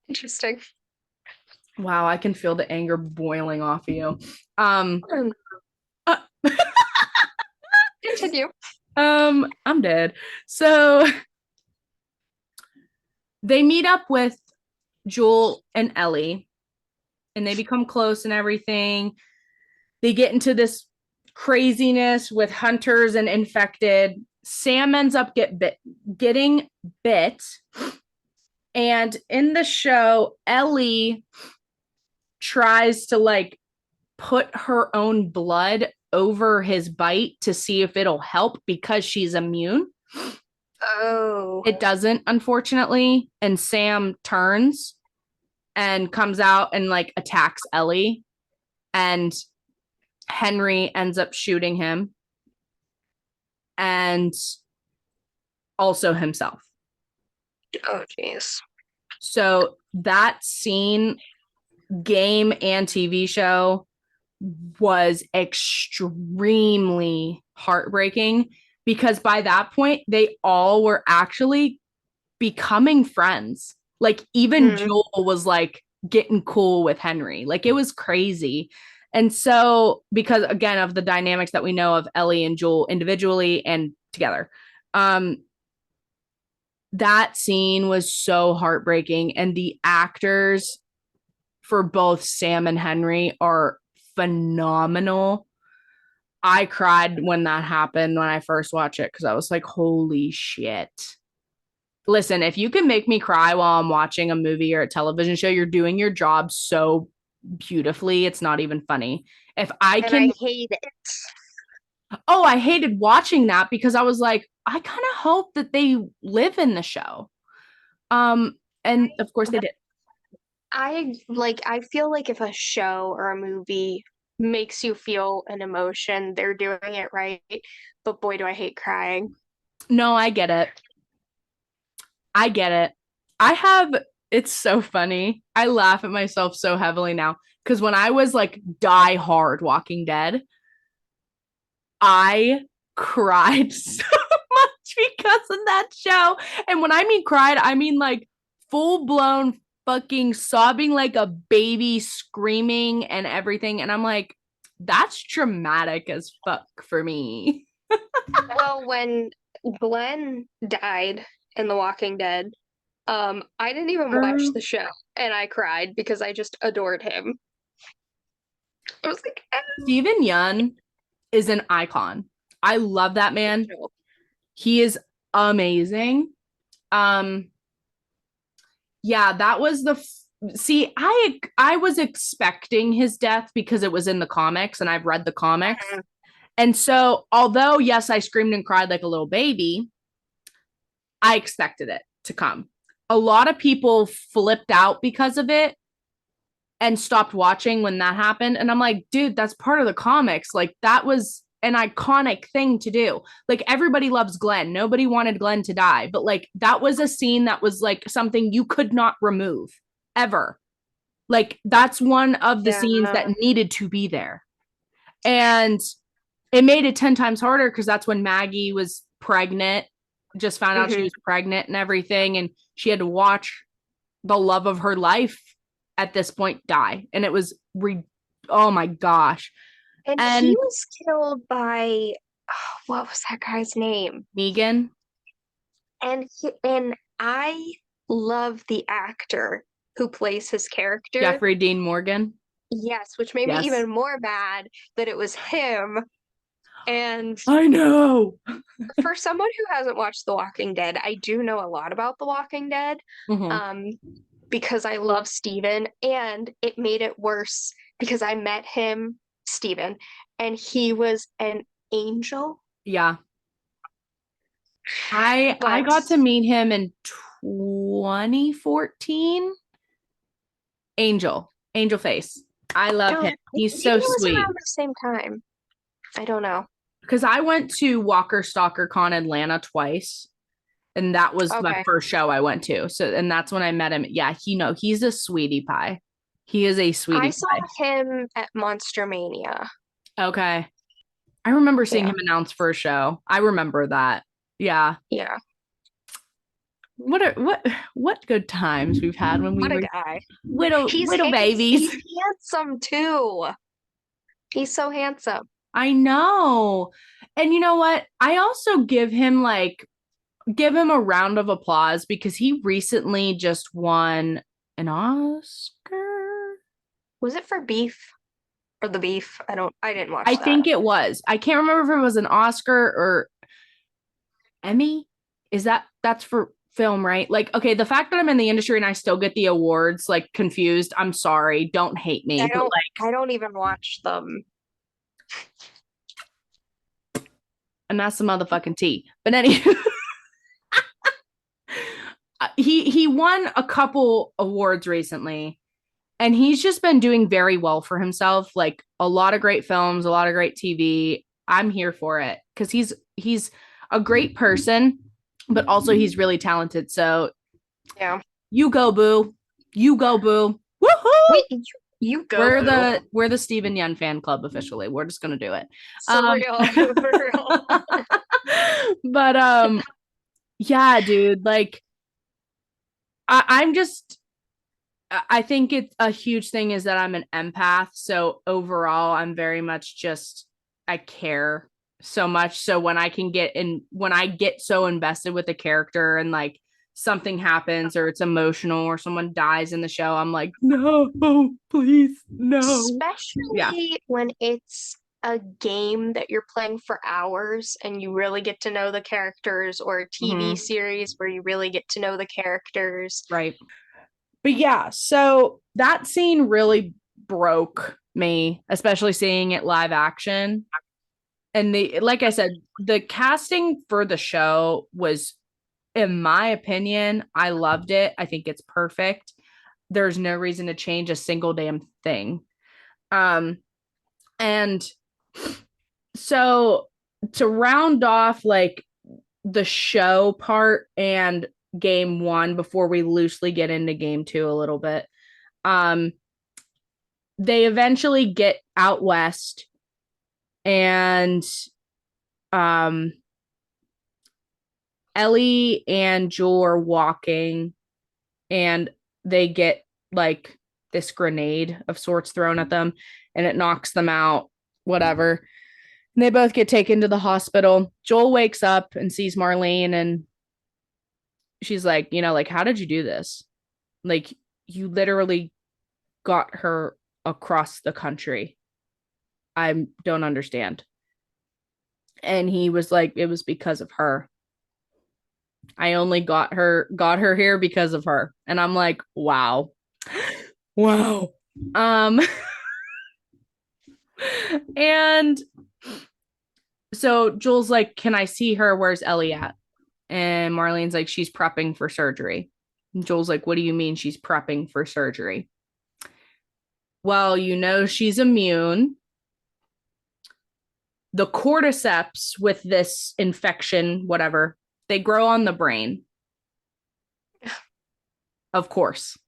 Interesting. Wow, I can feel the anger boiling off of you. Continue. I'm dead. So they meet up with Joel and Ellie, and they become close and everything. They get into this craziness with hunters and infected. Sam ends up getting bit. And in the show, Ellie tries to like put her own blood over his bite to see if it'll help because she's immune. Oh. It doesn't, unfortunately. And Sam turns and comes out and like attacks Ellie. And Henry ends up shooting him and also himself. Oh, jeez. So that scene, game and TV show, was extremely heartbreaking because by that point, they all were actually becoming friends. Like even Joel was like getting cool with Henry. Like it was crazy. And so, because again of the dynamics that we know of Ellie and Joel individually and together, that scene was so heartbreaking. And the actors for both Sam and Henry are phenomenal. I cried when that happened when I first watched it because I was like, holy shit. Listen, if you can make me cry while I'm watching a movie or a television show, you're doing your job so beautifully. It's not even funny. If I can. And I hate it. Oh, I hated watching that because I was like, I kind of hope that they live in the show. And of course they did. I feel like if a show or a movie makes you feel an emotion, they're doing it right. But boy, do I hate crying. No, I get it. It's so funny. I laugh at myself so heavily now because when I was like die hard Walking Dead, I cried so much because of that show. And when I mean cried, I mean like full blown fucking sobbing like a baby, screaming and everything. And I'm like, that's dramatic as fuck for me. Well, when Glenn died in The Walking Dead, I didn't even watch the show and I cried because I just adored him. I was like, Steven Yeun is an icon. I love that man. He is amazing. Um, yeah, that was see, I was expecting his death because it was in the comics and I've read the comics. Mhm. And so, although yes, I screamed and cried like a little baby, I expected it to come. A lot of people flipped out because of it and stopped watching when that happened. And I'm like, dude, that's part of the comics. Like, that was an iconic thing to do. Like, everybody loves Glenn. Nobody wanted Glenn to die, but like, that was a scene that was like something you could not remove ever. Like, that's one of the scenes Yeah. that needed to be there. And it made it 10 times harder because that's when Maggie was pregnant, just found out she Hmm. was pregnant and everything. And she had to watch the love of her life at this point die. And it was, oh my gosh. And he And was killed by, oh, what was that guy's name? Negan, And I love the actor who plays his character. Jeffrey Dean Morgan. Yes, which made me Yes. even more mad that it was him. And I know. for someone who hasn't watched The Walking Dead, I do know a lot about The Walking Dead, Mm-hmm. um, because I love Steven, and it made it worse because I met him, Steven, and he was an angel. Yeah. I But got to meet him in 2014. Angel face. I love him. He's maybe so it was sweet. around the same time. I don't know. Because I went to Walker Stalker Con Atlanta twice, and that was my Okay. first show I went to. So, and that's when I met him. Yeah, he's a sweetie pie. He is a I sweetie saw pie. him at Monster Mania. Okay. I remember seeing Yeah. him announced for a show. I remember that. Yeah. Yeah. What good times we've had when we What a were guy. little babies. He's handsome too. He's so handsome. I know. And you know what? I also give him a round of applause because he recently just won an Oscar. Was it for Beef or The Beef? I didn't I watch that. think it was. I can't remember if it was an Oscar or Emmy. That's for film, right? Like, okay, the fact that I'm in the industry and I still get the awards like confused, I'm sorry. Don't hate me, but like, I don't even watch them. and that's the motherfucking tea. But anyway, he won a couple awards recently, and he's just been doing very well for himself. Like, a lot of great films, a lot of great TV. I'm here for it because he's a great person, but also he's really talented. So Yeah. you go, boo. You go, boo. Wait, Woohoo! you go, boo. We're the Steven Yeun fan club officially. We're just gonna do it. For real. For real. But yeah, dude, like I'm just I think it's a huge thing is that I'm an empath. So overall, I'm very much just I care so much. So when I get so invested with a character and like something happens or it's emotional or someone dies in the show, I'm like, no, please, no. Yeah. Especially when it's a game that you're playing for hours and you really get to know the characters, or a TV Mm-hmm. series where you really get to know the characters. Right. But yeah, so that scene really broke me, especially seeing it live action. And like I said, the casting for the show was, in my opinion, I loved it. I think it's perfect. There's no reason to change a single damn thing. Um, and so to round off like the show part and game one before we loosely get into game two a little bit. Um, they eventually get out west and um Ellie and Joel are walking and they get like this grenade of sorts thrown at them and it knocks them out, whatever. And they both get taken to the hospital. Joel wakes up and sees Marlene and she's like, like, how did you do this? Like, you literally got her across the country. I don't understand. And he was like, it was because of her. I only got her here because of her. And I'm like, wow. Wow. Um and so Joel's like, "Can I see her? Where's Ellie at?" And Marlene's like, "She's prepping for surgery." And Joel's like, "What do you mean she's prepping for surgery?" "Well, she's immune. The cordyceps with this infection, whatever, they grow on the brain, of course.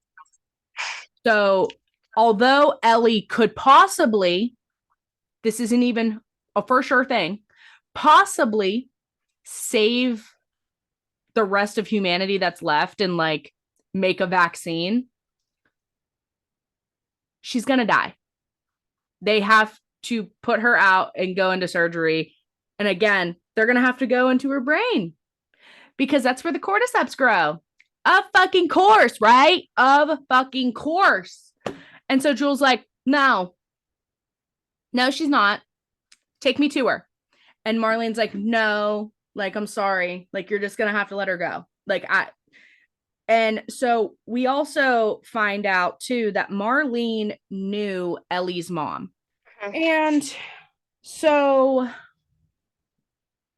So, although Ellie could possibly, this isn't even a for sure thing, possibly save the rest of humanity that's left and like make a vaccine, she's going to die. They have to put her out and go into surgery. And again, they're going to have to go into her brain because that's where the cordyceps grow. Of fucking course, right? Of fucking course. And so Jules like, no, she's not. Take me to her. And Marlene's like, no, like, I'm sorry. Like, you're just going to have to let her go. And so we also find out too that Marlene knew Ellie's mom. And so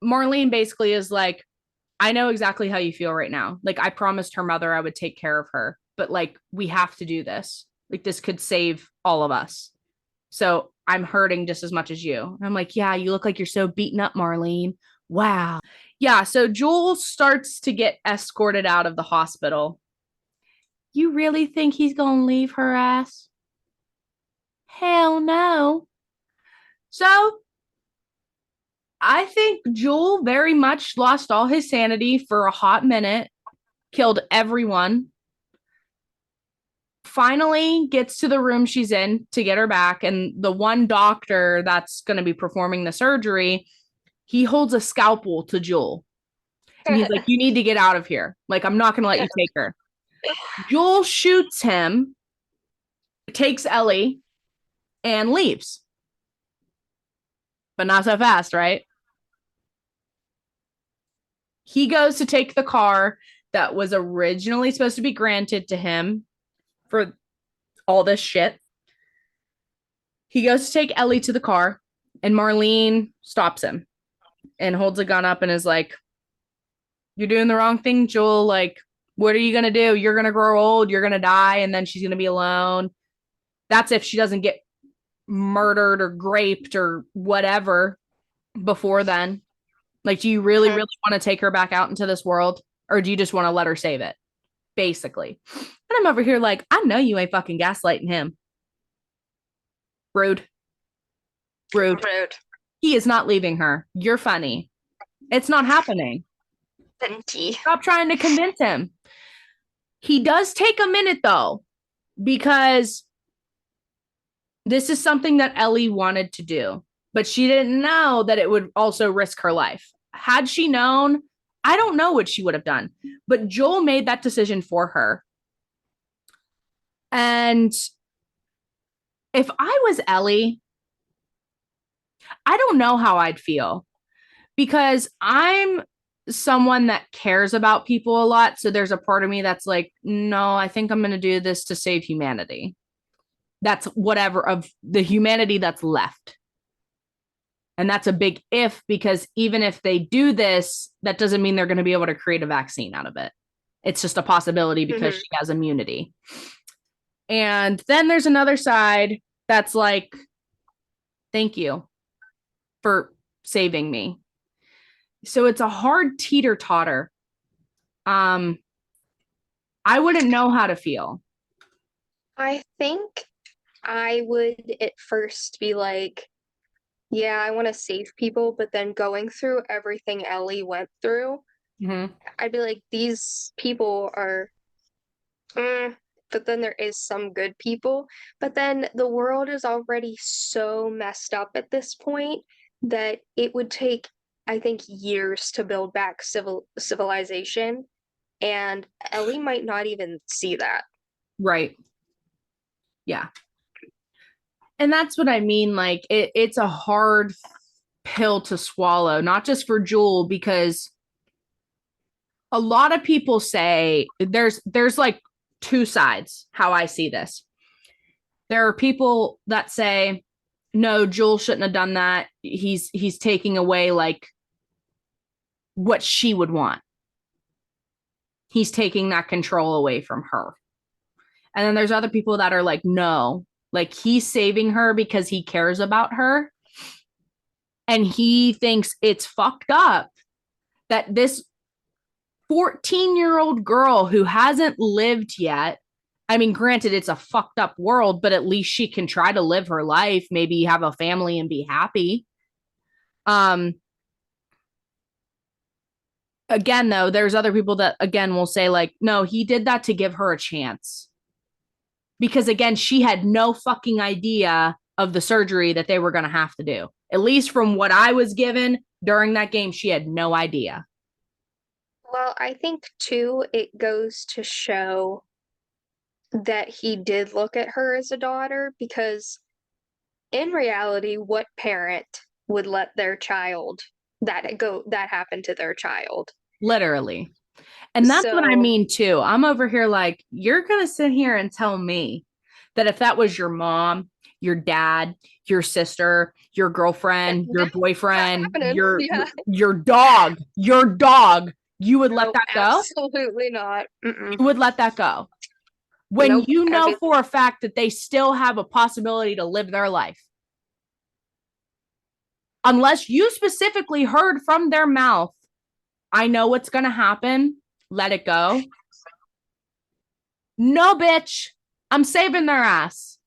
Marlene basically is like, I know exactly how you feel right now. Like, I promised her mother I would take care of her, but like, we have to do this. Like, this could save all of us. So I'm hurting just as much as you. And I'm like, yeah, you look like you're so beaten up, Marlene. Wow. Yeah. So Joel starts to get escorted out of the hospital. You really think he's going to leave her ass? Hell no. So I think Joel very much lost all his sanity for a hot minute, killed everyone, finally gets to the room she's in to get her back. And the one doctor that's going to be performing the surgery, he holds a scalpel to Joel. And he's like, you need to get out of here. Like, I'm not going to let you take her. Joel shoots him, takes Ellie, and leaves. But not so fast, right? He goes to take the car that was originally supposed to be granted to him for all this shit. He goes to take Ellie to the car, and Marlene stops him and holds a gun up and is like, you're doing the wrong thing, Joel. Like, what are you going to do? You're going to grow old, you're going to die, and then she's going to be alone. That's if she doesn't get murdered or raped or whatever before then. Like, do you really, really want to take her back out into this world? Or do you just want to let her save it? Basically. And I'm over here like, I know you ain't fucking gaslighting him. Rude. Rude. Rude. He is not leaving her. You're funny. It's not happening. Fenty. Stop trying to convince him. He does take a minute though, because this is something that Ellie wanted to do, but she didn't know that it would also risk her life. Had she known, I don't know what she would have done, but Joel made that decision for her. And if I was Ellie, I don't know how I'd feel because I'm someone that cares about people a lot. So there's a part of me that's like, no, I think I'm going to do this to save humanity. That's whatever of the humanity that's left. And that's a big if, because even if they do this, that doesn't mean they're going to be able to create a vaccine out of it. It's just a possibility because she has immunity. And then there's another side that's like, thank you for saving me. So it's a hard teeter totter. I wouldn't know how to feel. I think I would at first be like, yeah, I want to save people, but then going through everything Ellie went through, I'd be like, these people are, but then there is some good people. But then the world is already so messed up at this point that it would take, I think, years to build back civilization, and Ellie might not even see that. Right. Yeah. And that's what I mean. Like it's a hard pill to swallow, not just for Joel, because A lot of people say there's like two sides how I see this. There are people that say, no, Joel shouldn't have done that. He's taking away like what she would want. He's taking that control away from her. And then there's other people that are like, no, like he's saving her because he cares about her. And he thinks it's fucked up that this 14-year-old girl who hasn't lived yet. I mean, granted, it's a fucked up world, but at least she can try to live her life, maybe have a family and be happy. Um, Again, though, there's other people that again will say, like, no, he did that to give her a chance. Because again, she had no fucking idea of the surgery that they were going to have to do. At least from what I was given during that game, she had no idea. Well, I think too, it goes to show that he did look at her as a daughter because in reality, what parent would let their child that happen to their child? Literally. And that's what I So, mean too. I'm over here like, you're going to sit here and tell me that if that was your mom, your dad, your sister, your girlfriend, your not boyfriend, happening. Yeah. your dog, you would let No, that go? absolutely not. Mm-mm. You would let that go. When Nope. you I know mean, for a fact that they still have a possibility to live their life. Unless you specifically heard from their mouth, I know what's going to happen, let it go. No, bitch. I'm saving their ass.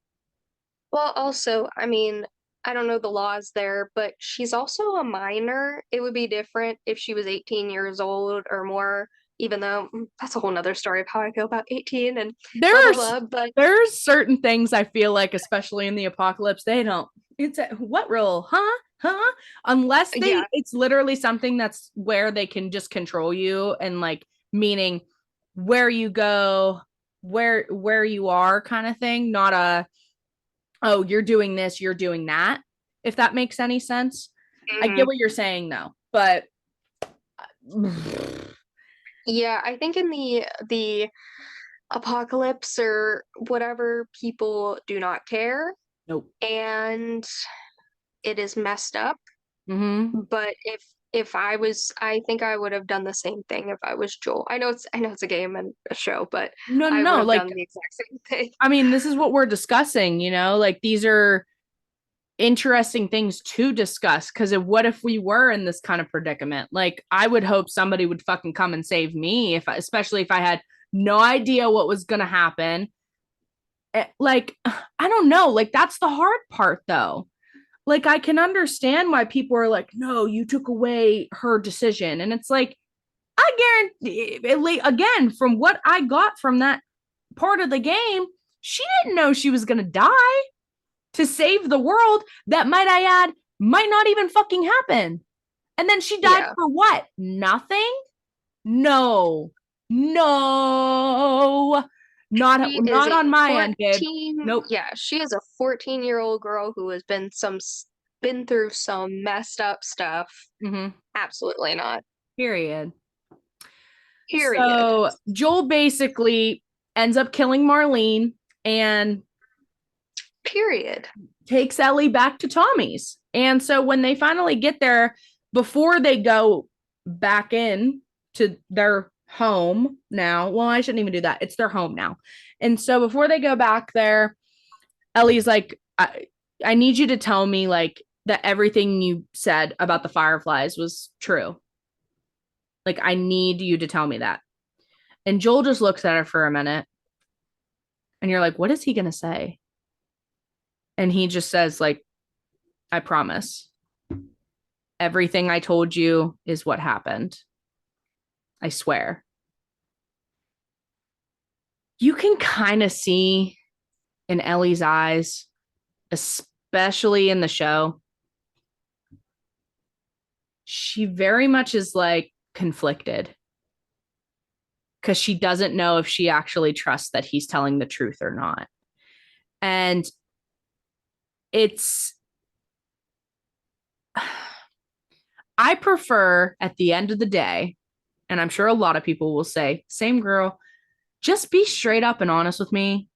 well, also, I mean, I don't know the laws there, but she's also a minor. It would be different if she was 18 years old or more, even though that's a whole nother story of how I feel about 18 and blah, blah, There's blah. But there's certain things I feel like, especially in the apocalypse, they don't. It's a, what rule, huh? Huh? Unless yeah, it's literally something that's where they can just control you and like meaning where you go, where you are kind of thing, not a oh, you're doing this, you're doing that. If that makes any sense. I get mhm. what you're saying though, but Yeah, I think in the apocalypse or whatever, people do not care, nope. and it is messed up. Mm-hmm. But if I was, I think I would have done the same thing if I was Joel. I know it's a game and a show, but No, no, I would no. have Like, done the exact same thing. I mean, this is what we're discussing, you know, like these are interesting things to discuss because what if we were in this kind of predicament? Like, I would hope somebody would fucking come and save me, if especially if I had no idea what was going to happen. Like, I don't know. Like, that's the hard part, though. Like, I can understand why people are like, no, you took away her decision. And it's like, I guarantee, again, from what I got from that part of the game, she didn't know she was going to die to save the world. That, might I add, might not even fucking happen. And then she died Yeah. for what? Nothing? No. No. She is Not a on my end, babe. 14, Nope. yeah, she is a 14-year-old girl who has been through some messed up stuff. Mm-hmm. Absolutely not. Period. Period. So Joel basically ends up killing Marlene and Period. takes Ellie back to Tommy's. And so when they finally get there, before they go back in to their home now, well, I shouldn't even do that. It's their home now. And so before they go back there, Ellie's like, I need you to tell me like that everything you said about the fireflies was true. Like, I need you to tell me that. And Joel just looks at her for a minute and you're like, what is he going to say? And he just says, like, I promise. Everything I told you is what happened. I swear. You can kind of see in Ellie's eyes, especially in the show, she very much is like conflicted because she doesn't know if she actually trusts that he's telling the truth or not. And it's, I prefer at the end of the day, and I'm sure a lot of people will say, same girl, just be straight up and honest with me.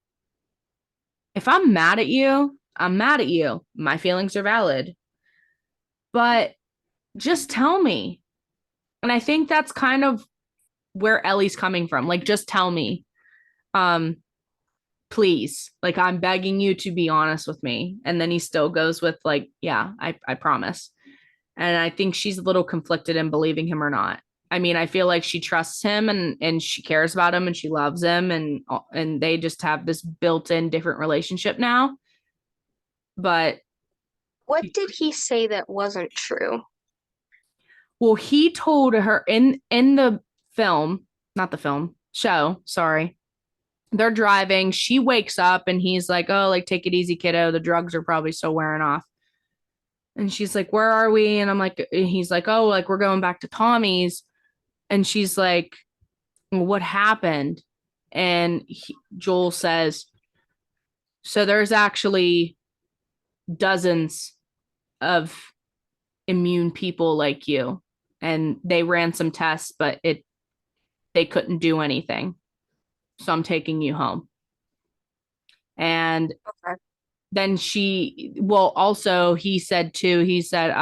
If I'm mad at you, I'm mad at you. My feelings are valid, but just tell me. And I think that's kind of where Ellie's coming from. Like, just tell me. Um, please. Like, I'm begging you to be honest with me. And then he still goes with, like, yeah, I promise. And I think she's a little conflicted in believing him or not. I mean, I feel like she trusts him and she cares about him and she loves him and they just have this built-in different relationship now. But What did he say that wasn't true? well, he told her in the film, not the film, show, sorry. They're driving. She wakes up and he's like, "Oh, like take it easy, kiddo. The drugs are probably still wearing off." And she's like, "Where are we?" And I'm like, he's like, "Oh, like we're going back to Tommy's." And she's like, well, "What happened?" And Joel says, "So there's actually dozens of immune people like you, and they ran some tests, but they couldn't do anything. So I'm taking you home." And Okay. then well, also he said too, he said,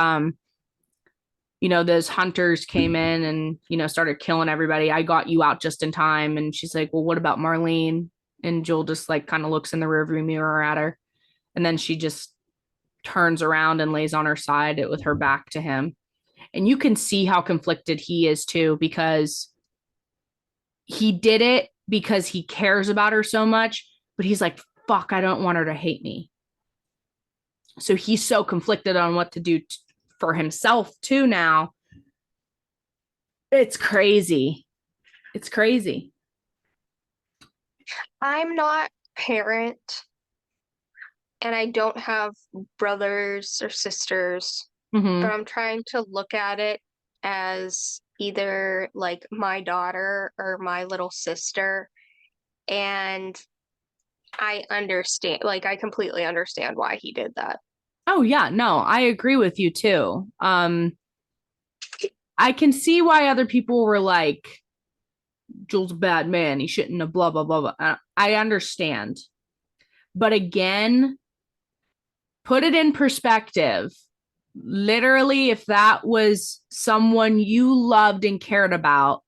those hunters came in and, started killing everybody. I got you out just in time. And she's like, well, what about Marlene? And Joel just like kind of looks in the rearview mirror at her. And then she just turns around and lays on her side with her back to him. And you can see how conflicted he is too, because he did it because he cares about her so much, but he's like, fuck, I don't want her to hate me. So he's so conflicted on what to do for himself too now. It's crazy. It's crazy. I'm not a parent and I don't have brothers or sisters, but Mm-hmm. I'm trying to look at it as either like my daughter or my little sister. And I understand, like, I completely understand why he did that. Oh yeah, no, I agree with you too. I can see why other people were like, Joel's a bad man. He shouldn't have blah blah blah blah. I understand. But again, put it in perspective. Literally, if that was someone you loved and cared about,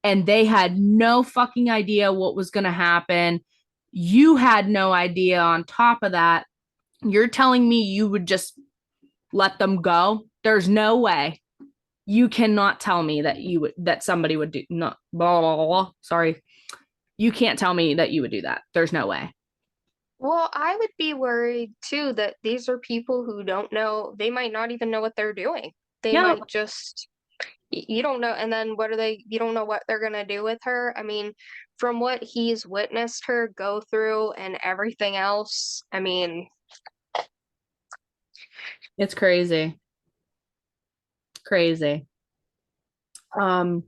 and they had no fucking idea what was going to happen, you had no idea on top of that, you're telling me you would just let them go? There's no way. You cannot tell me that somebody would do no blah, blah, blah, blah. Sorry. You can't tell me that you would do that. There's no way. Well, I would be worried too that these are people who don't know, they might not even know what they're doing. They Yeah. might just, you don't know. And then what are they, you don't know what they're going to do with her. I mean, from what he's witnessed her go through and everything else, I mean, It's crazy. Crazy. Um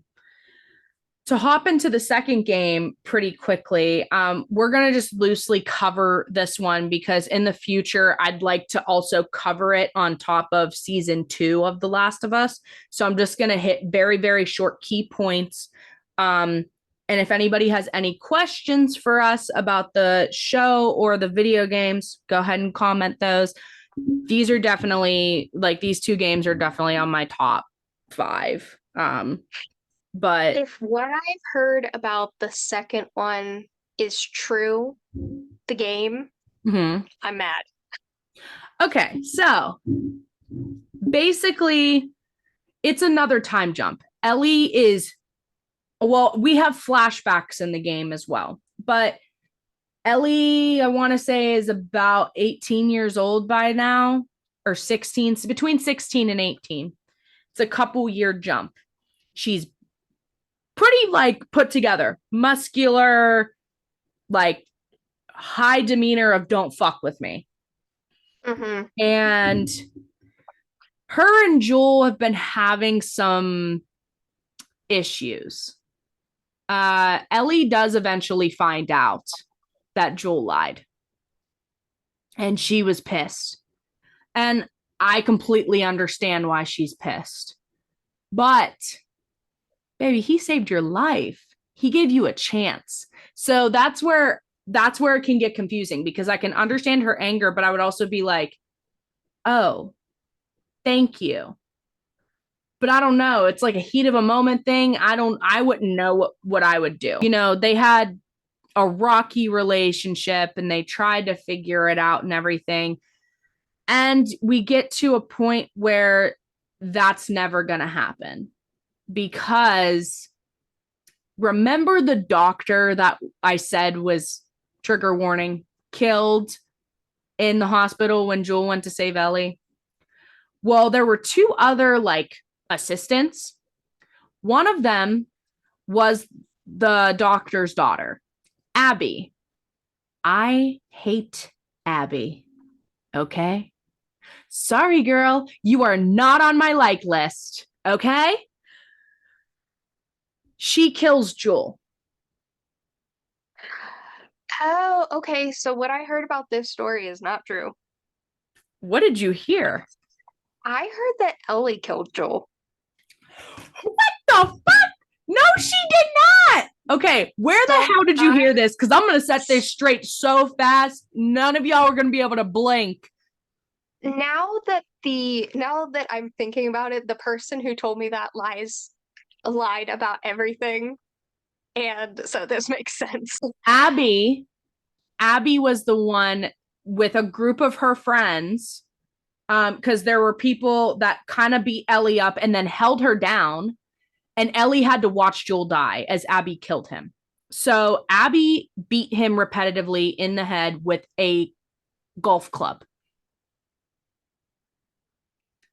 to hop into the second game pretty quickly, we're going to just loosely cover this one because in the future, I'd like to also cover it on top of season 2 of The Last of Us. So I'm just going to hit very, very short key points. And if anybody has any questions for us about the show or the video games, go ahead and comment those. These are definitely, like, these 2 games are definitely on my top 5. But if what I've heard about the second one is true, the game, mhm. I'm mad. Okay, so basically, it's another time jump. Ellie is, well, we have flashbacks in the game as well, but Ellie, I want to say, is about 18 years old by now, or 16, between 16 and 18. It's a couple year jump. She's pretty like put together, muscular, like high demeanor of don't fuck with me. Mm-hmm. And her and Joel have been having some issues. Ellie does eventually find out that Joel lied, and she was pissed. And I completely understand why she's pissed. But baby, he saved your life. He gave you a chance. So that's where it can get confusing because I can understand her anger, but I would also be like, oh, thank you. But I don't know. It's like a heat of a moment thing. I wouldn't know what I would do. They had a rocky relationship and they tried to figure it out and everything. And we get to a point where that's never going to happen because remember the doctor that I said was trigger warning killed in the hospital when Jewel went to save Ellie? Well, there were two other like assistants. One of them was the doctor's daughter, Abby. I hate Abby. Okay. Sorry, girl. You are not on my like list. Okay. She kills Jewel. Oh, okay. So what I heard about this story is not true. What did you hear? I heard that Ellie killed Joel. What the fuck? No, she did not. Okay, where the hell did you hear this? Because I'm going to set this straight so fast. None of y'all are going to be able to blink. Now that I'm thinking about it, the person who told me that lied about everything. And so this makes sense. Abby was the one with a group of her friends, because there were people that kind of beat Ellie up and then held her down, and Ellie had to watch Joel die as Abby killed him. So Abby beat him repetitively in the head with a golf club.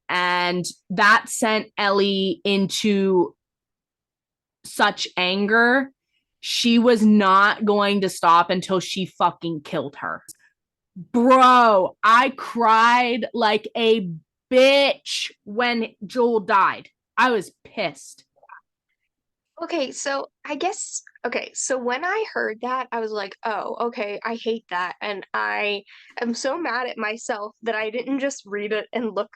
And that sent Ellie into such anger. She was not going to stop until she fucking killed her. Bro, I cried like a bitch when Joel died. I was pissed. Okay, so when I heard that, I was like, oh, okay, I hate that. And I am so mad at myself that I didn't just read it and look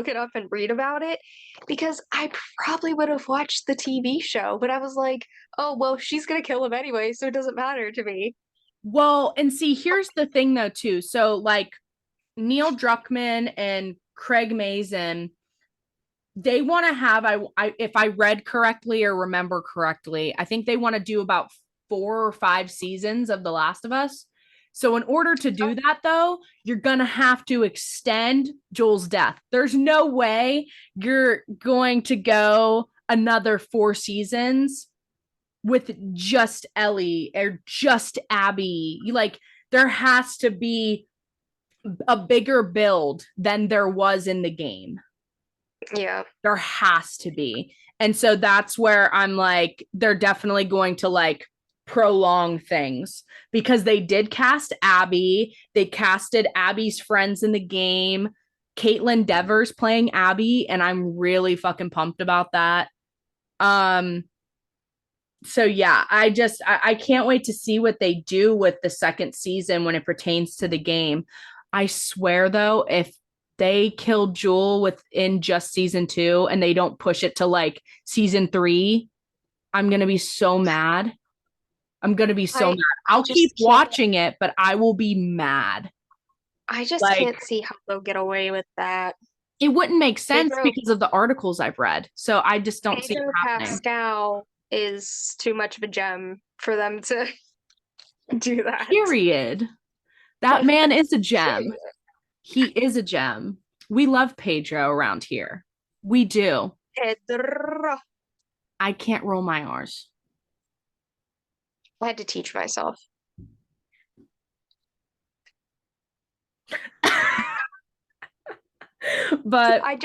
it up and read about it because I probably would have watched the TV show, but I was like, oh, well, she's gonna kill him anyway, so it doesn't matter to me. Well, and see, here's the thing though, too. So, like, Neil Druckmann and Craig Mazin, they want to have, if I read correctly or remember correctly, I think they want to do about 4 or 5 seasons of The Last of Us. So in order to do that, though, you're going to have to extend Joel's death. There's no way you're going to go another 4 seasons with just Ellie or just Abby. There has to be a bigger build than there was in the game. Yeah. There has to be. And so that's where I'm like, they're definitely going to like prolong things because they did cast Abby. They casted Abby's friends in the game. Caitlin Devers playing Abby, and I'm really fucking pumped about that. So yeah, I can't wait to see what they do with the second season when it pertains to the game. I swear though, if they kill Jewel within just season 2 and they don't push it to like season 3, I'm gonna be so mad. I'm gonna be so mad. I'll keep watching it, but I will be mad. I just can't see how they'll get away with that. It wouldn't make sense because of the articles I've read. So I just don't see it happening. Pascal is too much of a gem for them to do that. Period. That man is a gem. He is a gem. We love Pedro around here. We do. Pedro. I can't roll my R's. I had to teach myself. But I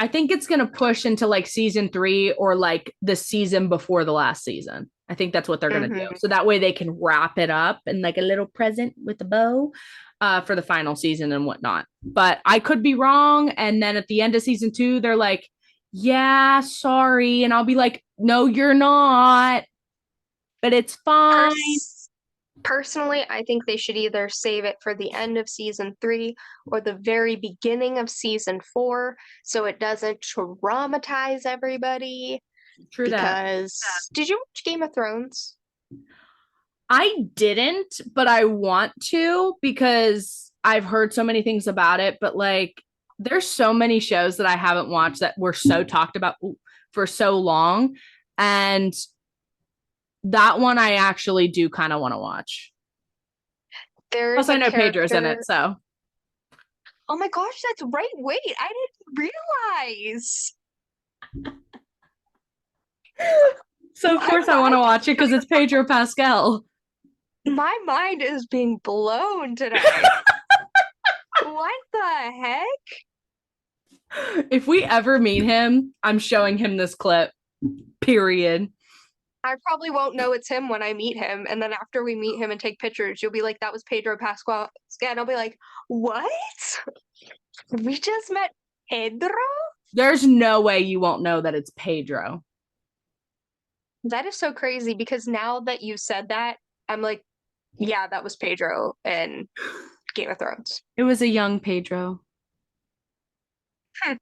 think it's gonna push into like season 3 or like the season before the last season. I think that's what they're gonna do. So that way they can wrap it up and like a little present with a bow for the final season and whatnot. But I could be wrong. And then at the end of season 2, they're like, yeah, sorry. And I'll be like, no, you're not. But it's fine. Personally, I think they should either save it for the end of season 3 or the very beginning of season 4 so it doesn't traumatize everybody. True that. Because did you watch Game of Thrones? I didn't, but I want to because I've heard so many things about it. But like, there's so many shows that I haven't watched that were so talked about for so long. And that one I actually do kind of want to watch. Plus, There's I a know Pedro's in it. character. So, Oh my gosh, that's right. Wait, I didn't realize. so of course, I want to watch it because it's Pedro Pascal. My mind is being blown today. What the heck? If we ever meet him, I'm showing him this clip, period. I probably won't know it's him when I meet him, and then after we meet him and take pictures, you'll be like, "That was Pedro Pascal," and I'll be like, "What? We just met Pedro?" There's no way you won't know that it's Pedro. That is so crazy because now that you said that, I'm like, "Yeah, that was Pedro in Game of Thrones." It was a young Pedro. Hmm.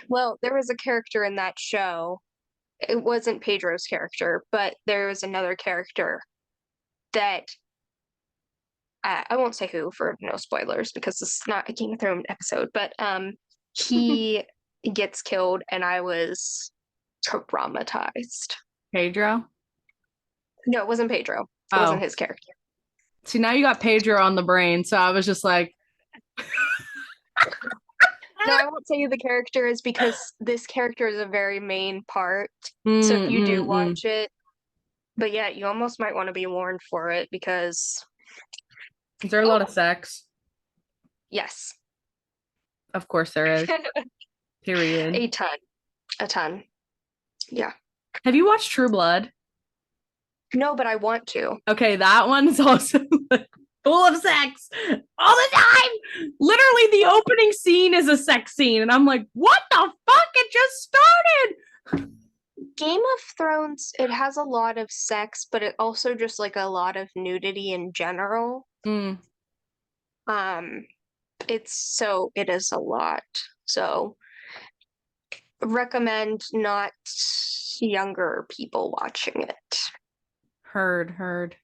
Well, there was a character in that show. It wasn't Pedro's character, but there was another character that I won't say who for no spoilers because this is not a Game of Thrones episode, but he gets killed and I was traumatized. Pedro? No, it wasn't Pedro. It wasn't Oh. his character. See, now you got Pedro on the brain. So I was just like, No, I won't say who the character is because this character is a very main part. So if you do watch it, but yeah, you almost might want to be warned for it because Is there a lot of sex? yes, Of course there is. Period. a ton, a ton. Yeah. Have you watched True Blood? No, but I want to. Okay, that one's also like, full of sex all the time. Literally, the opening scene is a sex scene, and I'm like, what the fuck? It just started. Game of Thrones, it has a lot of sex, but it also just like a lot of nudity in general. Mm. Um, it is a lot. So recommend not younger people watching it. Heard.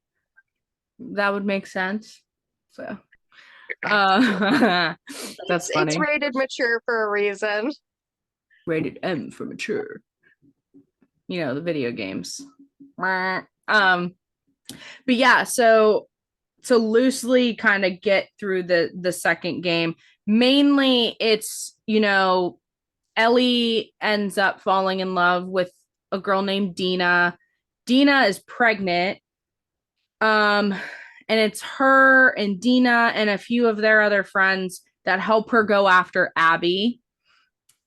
That would make sense. So, that's funny. It's rated mature for a reason. Rated M for mature. You know, the video games. But yeah, so to loosely kind of get through the second game, mainly it's, you know, Ellie ends up falling in love with a girl named Dina. Dina is pregnant. And it's her and Dina and a few of their other friends that help her go after Abby.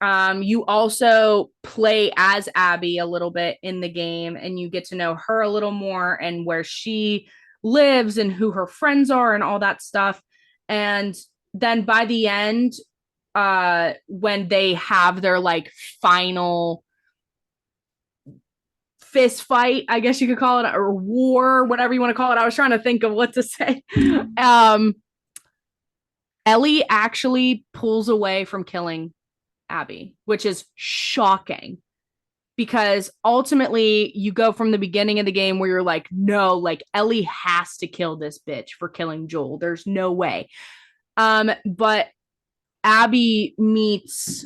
You also play as Abby a little bit in the game, and you get to know her a little more and where she lives and who her friends are and all that stuff. And then by the end, when they have their like final fist fight, I guess you could call it, or war, whatever you want to call it. I was trying to think of what to say. Ellie actually pulls away from killing Abby, which is shocking because ultimately you go from the beginning of the game where you're like, no, like Ellie has to kill this bitch for killing Joel. There's no way. But Abby meets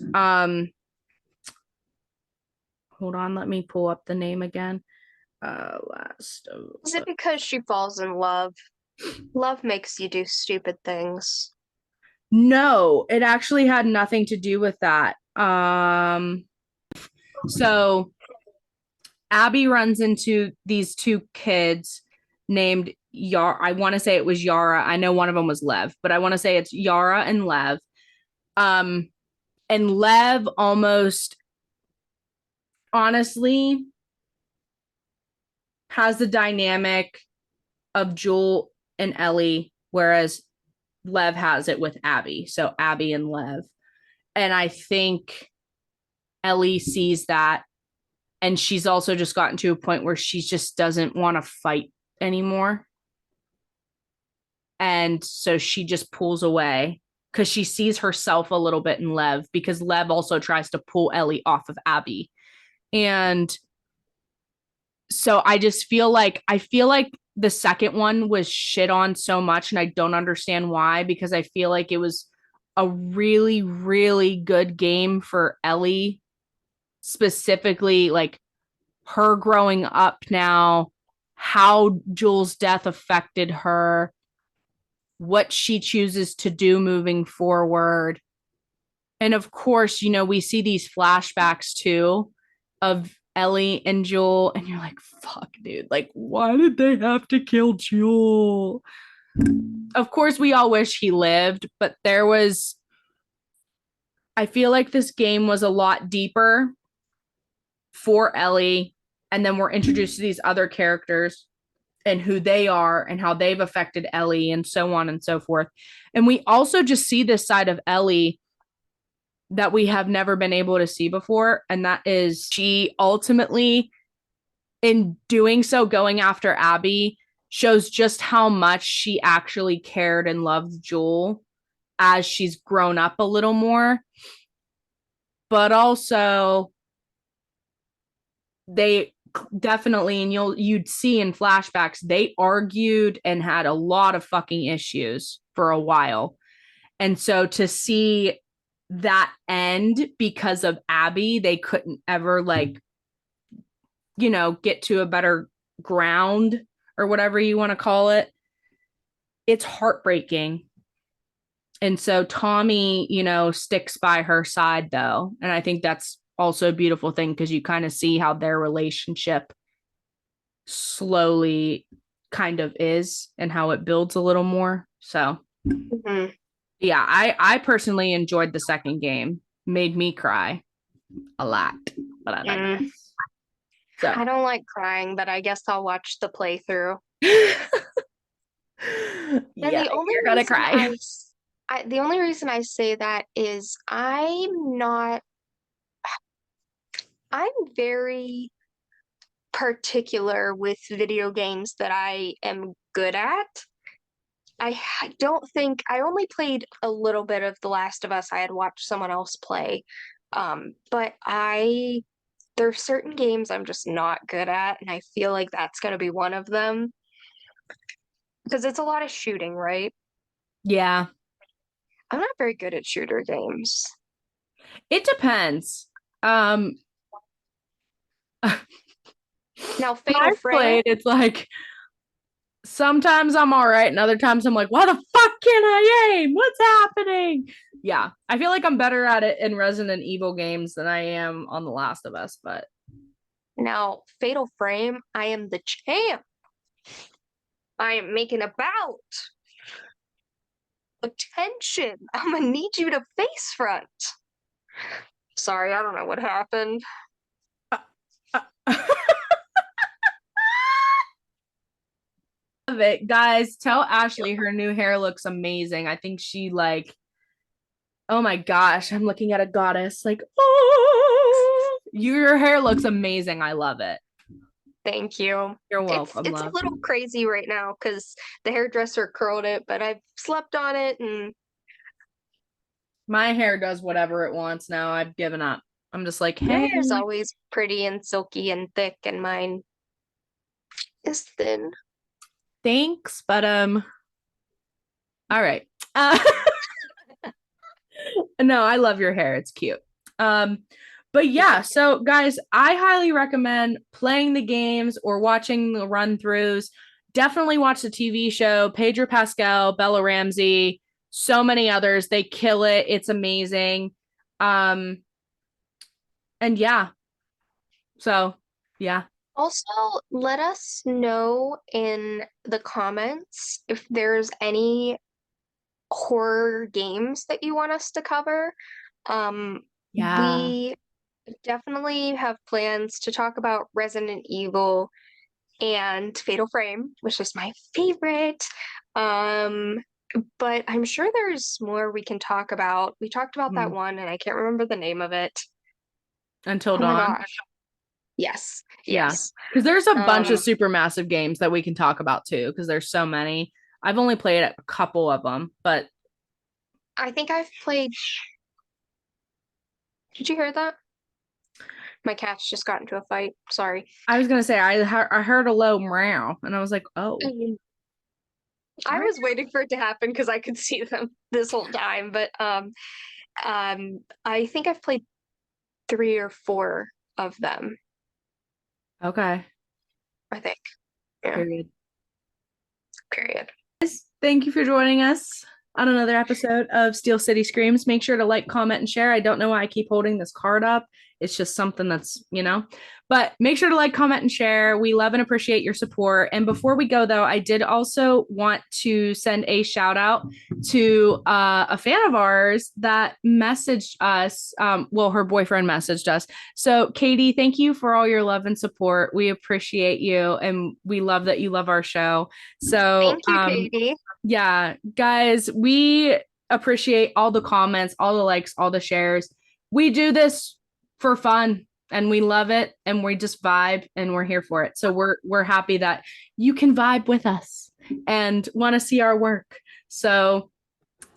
hold on, let me pull up the name again. Is it because she falls in love? Love makes you do stupid things. No, it actually had nothing to do with that. So Abby runs into these two kids named Yara. I want to say it was Yara. I know one of them was Lev, but I want to say it's Yara and Lev. And Lev almost honestly has the dynamic of Joel and Ellie, whereas Lev has it with Abby. So Abby and Lev. And I think Ellie sees that And she's also just gotten to a point where she just doesn't want to fight anymore. And so she just pulls away because she sees herself a little bit in Lev, because Lev also tries to pull Ellie off of Abby. And so I feel like the second one was shit on so much, and I don't understand why, because I feel like it was a really, really good game for Ellie, specifically like her growing up now, how Jules' death affected her, what she chooses to do moving forward. And of course, you know, we see these flashbacks too of Ellie and Joel, and you're like, fuck, dude, like, why did they have to kill Joel? Of course, we all wish he lived, but I feel like this game was a lot deeper for Ellie. And then we're introduced to these other characters and who they are and how they've affected Ellie and so on and so forth. And we also just see this side of Ellie that we have never been able to see before. And that is, she ultimately, in doing so, going after Abby, shows just how much she actually cared and loved Joel as she's grown up a little more. But also, they definitely, and you'd see in flashbacks, they argued and had a lot of fucking issues for a while. And so to see that end because of Abby, they couldn't ever, like, you know, get to a better ground or whatever you want to call it. It's heartbreaking. And so Tommy, you know, sticks by her side though. And I think that's also a beautiful thing, because you kind of see how their relationship slowly kind of is and how it builds a little more. So yeah, I personally enjoyed the second game. Made me cry a lot, but I digress. So I don't like crying, but I guess I'll watch the playthrough. And yeah, the only you're gonna reason cry. the only reason I say that is I'm very particular with video games that I am good at. Don't think I only played a little bit of The Last of Us. I had watched someone else play. But there's certain games I'm just not good at, and I feel like that's gonna be one of them. Because it's a lot of shooting, right? Yeah, I'm not very good at shooter games. it depends. Um, Now, when Fatal I've Frame, played, it's like sometimes I'm all right, and other times I'm like, why the fuck can't I aim? What's happening? Yeah, I feel like I'm better at it in Resident Evil games than I am on The Last of Us, but now Fatal Frame, I am the champ. I am making a bout. Attention, I'm gonna need you to face front. Sorry, I don't know what happened. love it. Guys, tell Ashley her new hair looks amazing. I think she like, oh my gosh, I'm looking at a goddess. Like, oh, your hair looks amazing. I love it. Thank you. You're It's welcome, it's a love. little crazy right now because the hairdresser curled it, but I've slept on it and My hair does whatever it wants now. I've given up. I'm just like, your hey, hair is always pretty and silky and thick, and mine is thin. thanks, but all right. No, I love your hair. It's cute. Um, but yeah, so guys, I highly recommend playing the games or watching the run throughs. Definitely watch the TV show. Pedro Pascal, Bella Ramsey, so many others. They kill it. It's amazing. Um, and yeah, so yeah. Also, let us know in the comments if there's any horror games that you want us to cover. Yeah. We definitely have plans to talk about Resident Evil and Fatal Frame, which is my favorite. Um, but I'm sure there's more we can talk about. We talked about that one, and I can't remember the name of it. Until Oh my dawn. gosh. Yes. Yeah. Yes. Because there's a bunch of Um, super massive games that we can talk about too, because there's so many. I've only played a couple of them, but I think I've played. Did you hear that? My cats just got into a fight. Sorry. I was gonna say I heard a low meow, and I was like, oh, Mhm. all I right. was waiting for it to happen because I could see them this whole time, but I think I've played 3 or 4 of them. Okay. I think. Yeah. Period. Period. Thank you for joining us on another episode of Steel City Screams. Make sure to like, comment, and share. I don't know why I keep holding this card up. It's just something that's. But make sure to like, comment, and share. We love and appreciate your support. And before we go, though, I did also want to send a shout out to a fan of ours that messaged us. Well, her boyfriend messaged us. So, Katie, thank you for all your love and support. We appreciate you, and we love that you love our show. So, Thank you, Katie. yeah, guys, we appreciate all the comments, all the likes, all the shares. We do this for fun and we love it and we just vibe and we're here for it. So we're happy that you can vibe with us and want to see our work. So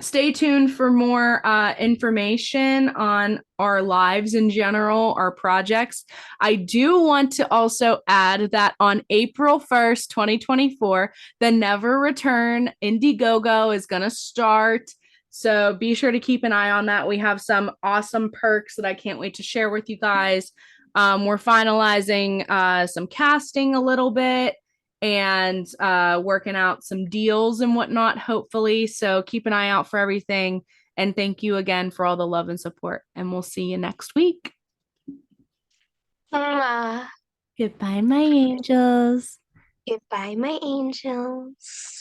stay tuned for more information on our lives in general, our projects. I do want to also add that on April 1st, 2024, the Never Return Indiegogo is going to start. So be sure to keep an eye on that. We have some awesome perks that I can't wait to share with you guys. We're finalizing some casting a little bit and working out some deals and whatnot, hopefully. So keep an eye out for everything. And thank you again for all the love and support. And we'll see you next week. Mwah. Goodbye, my angels. Goodbye, my angels.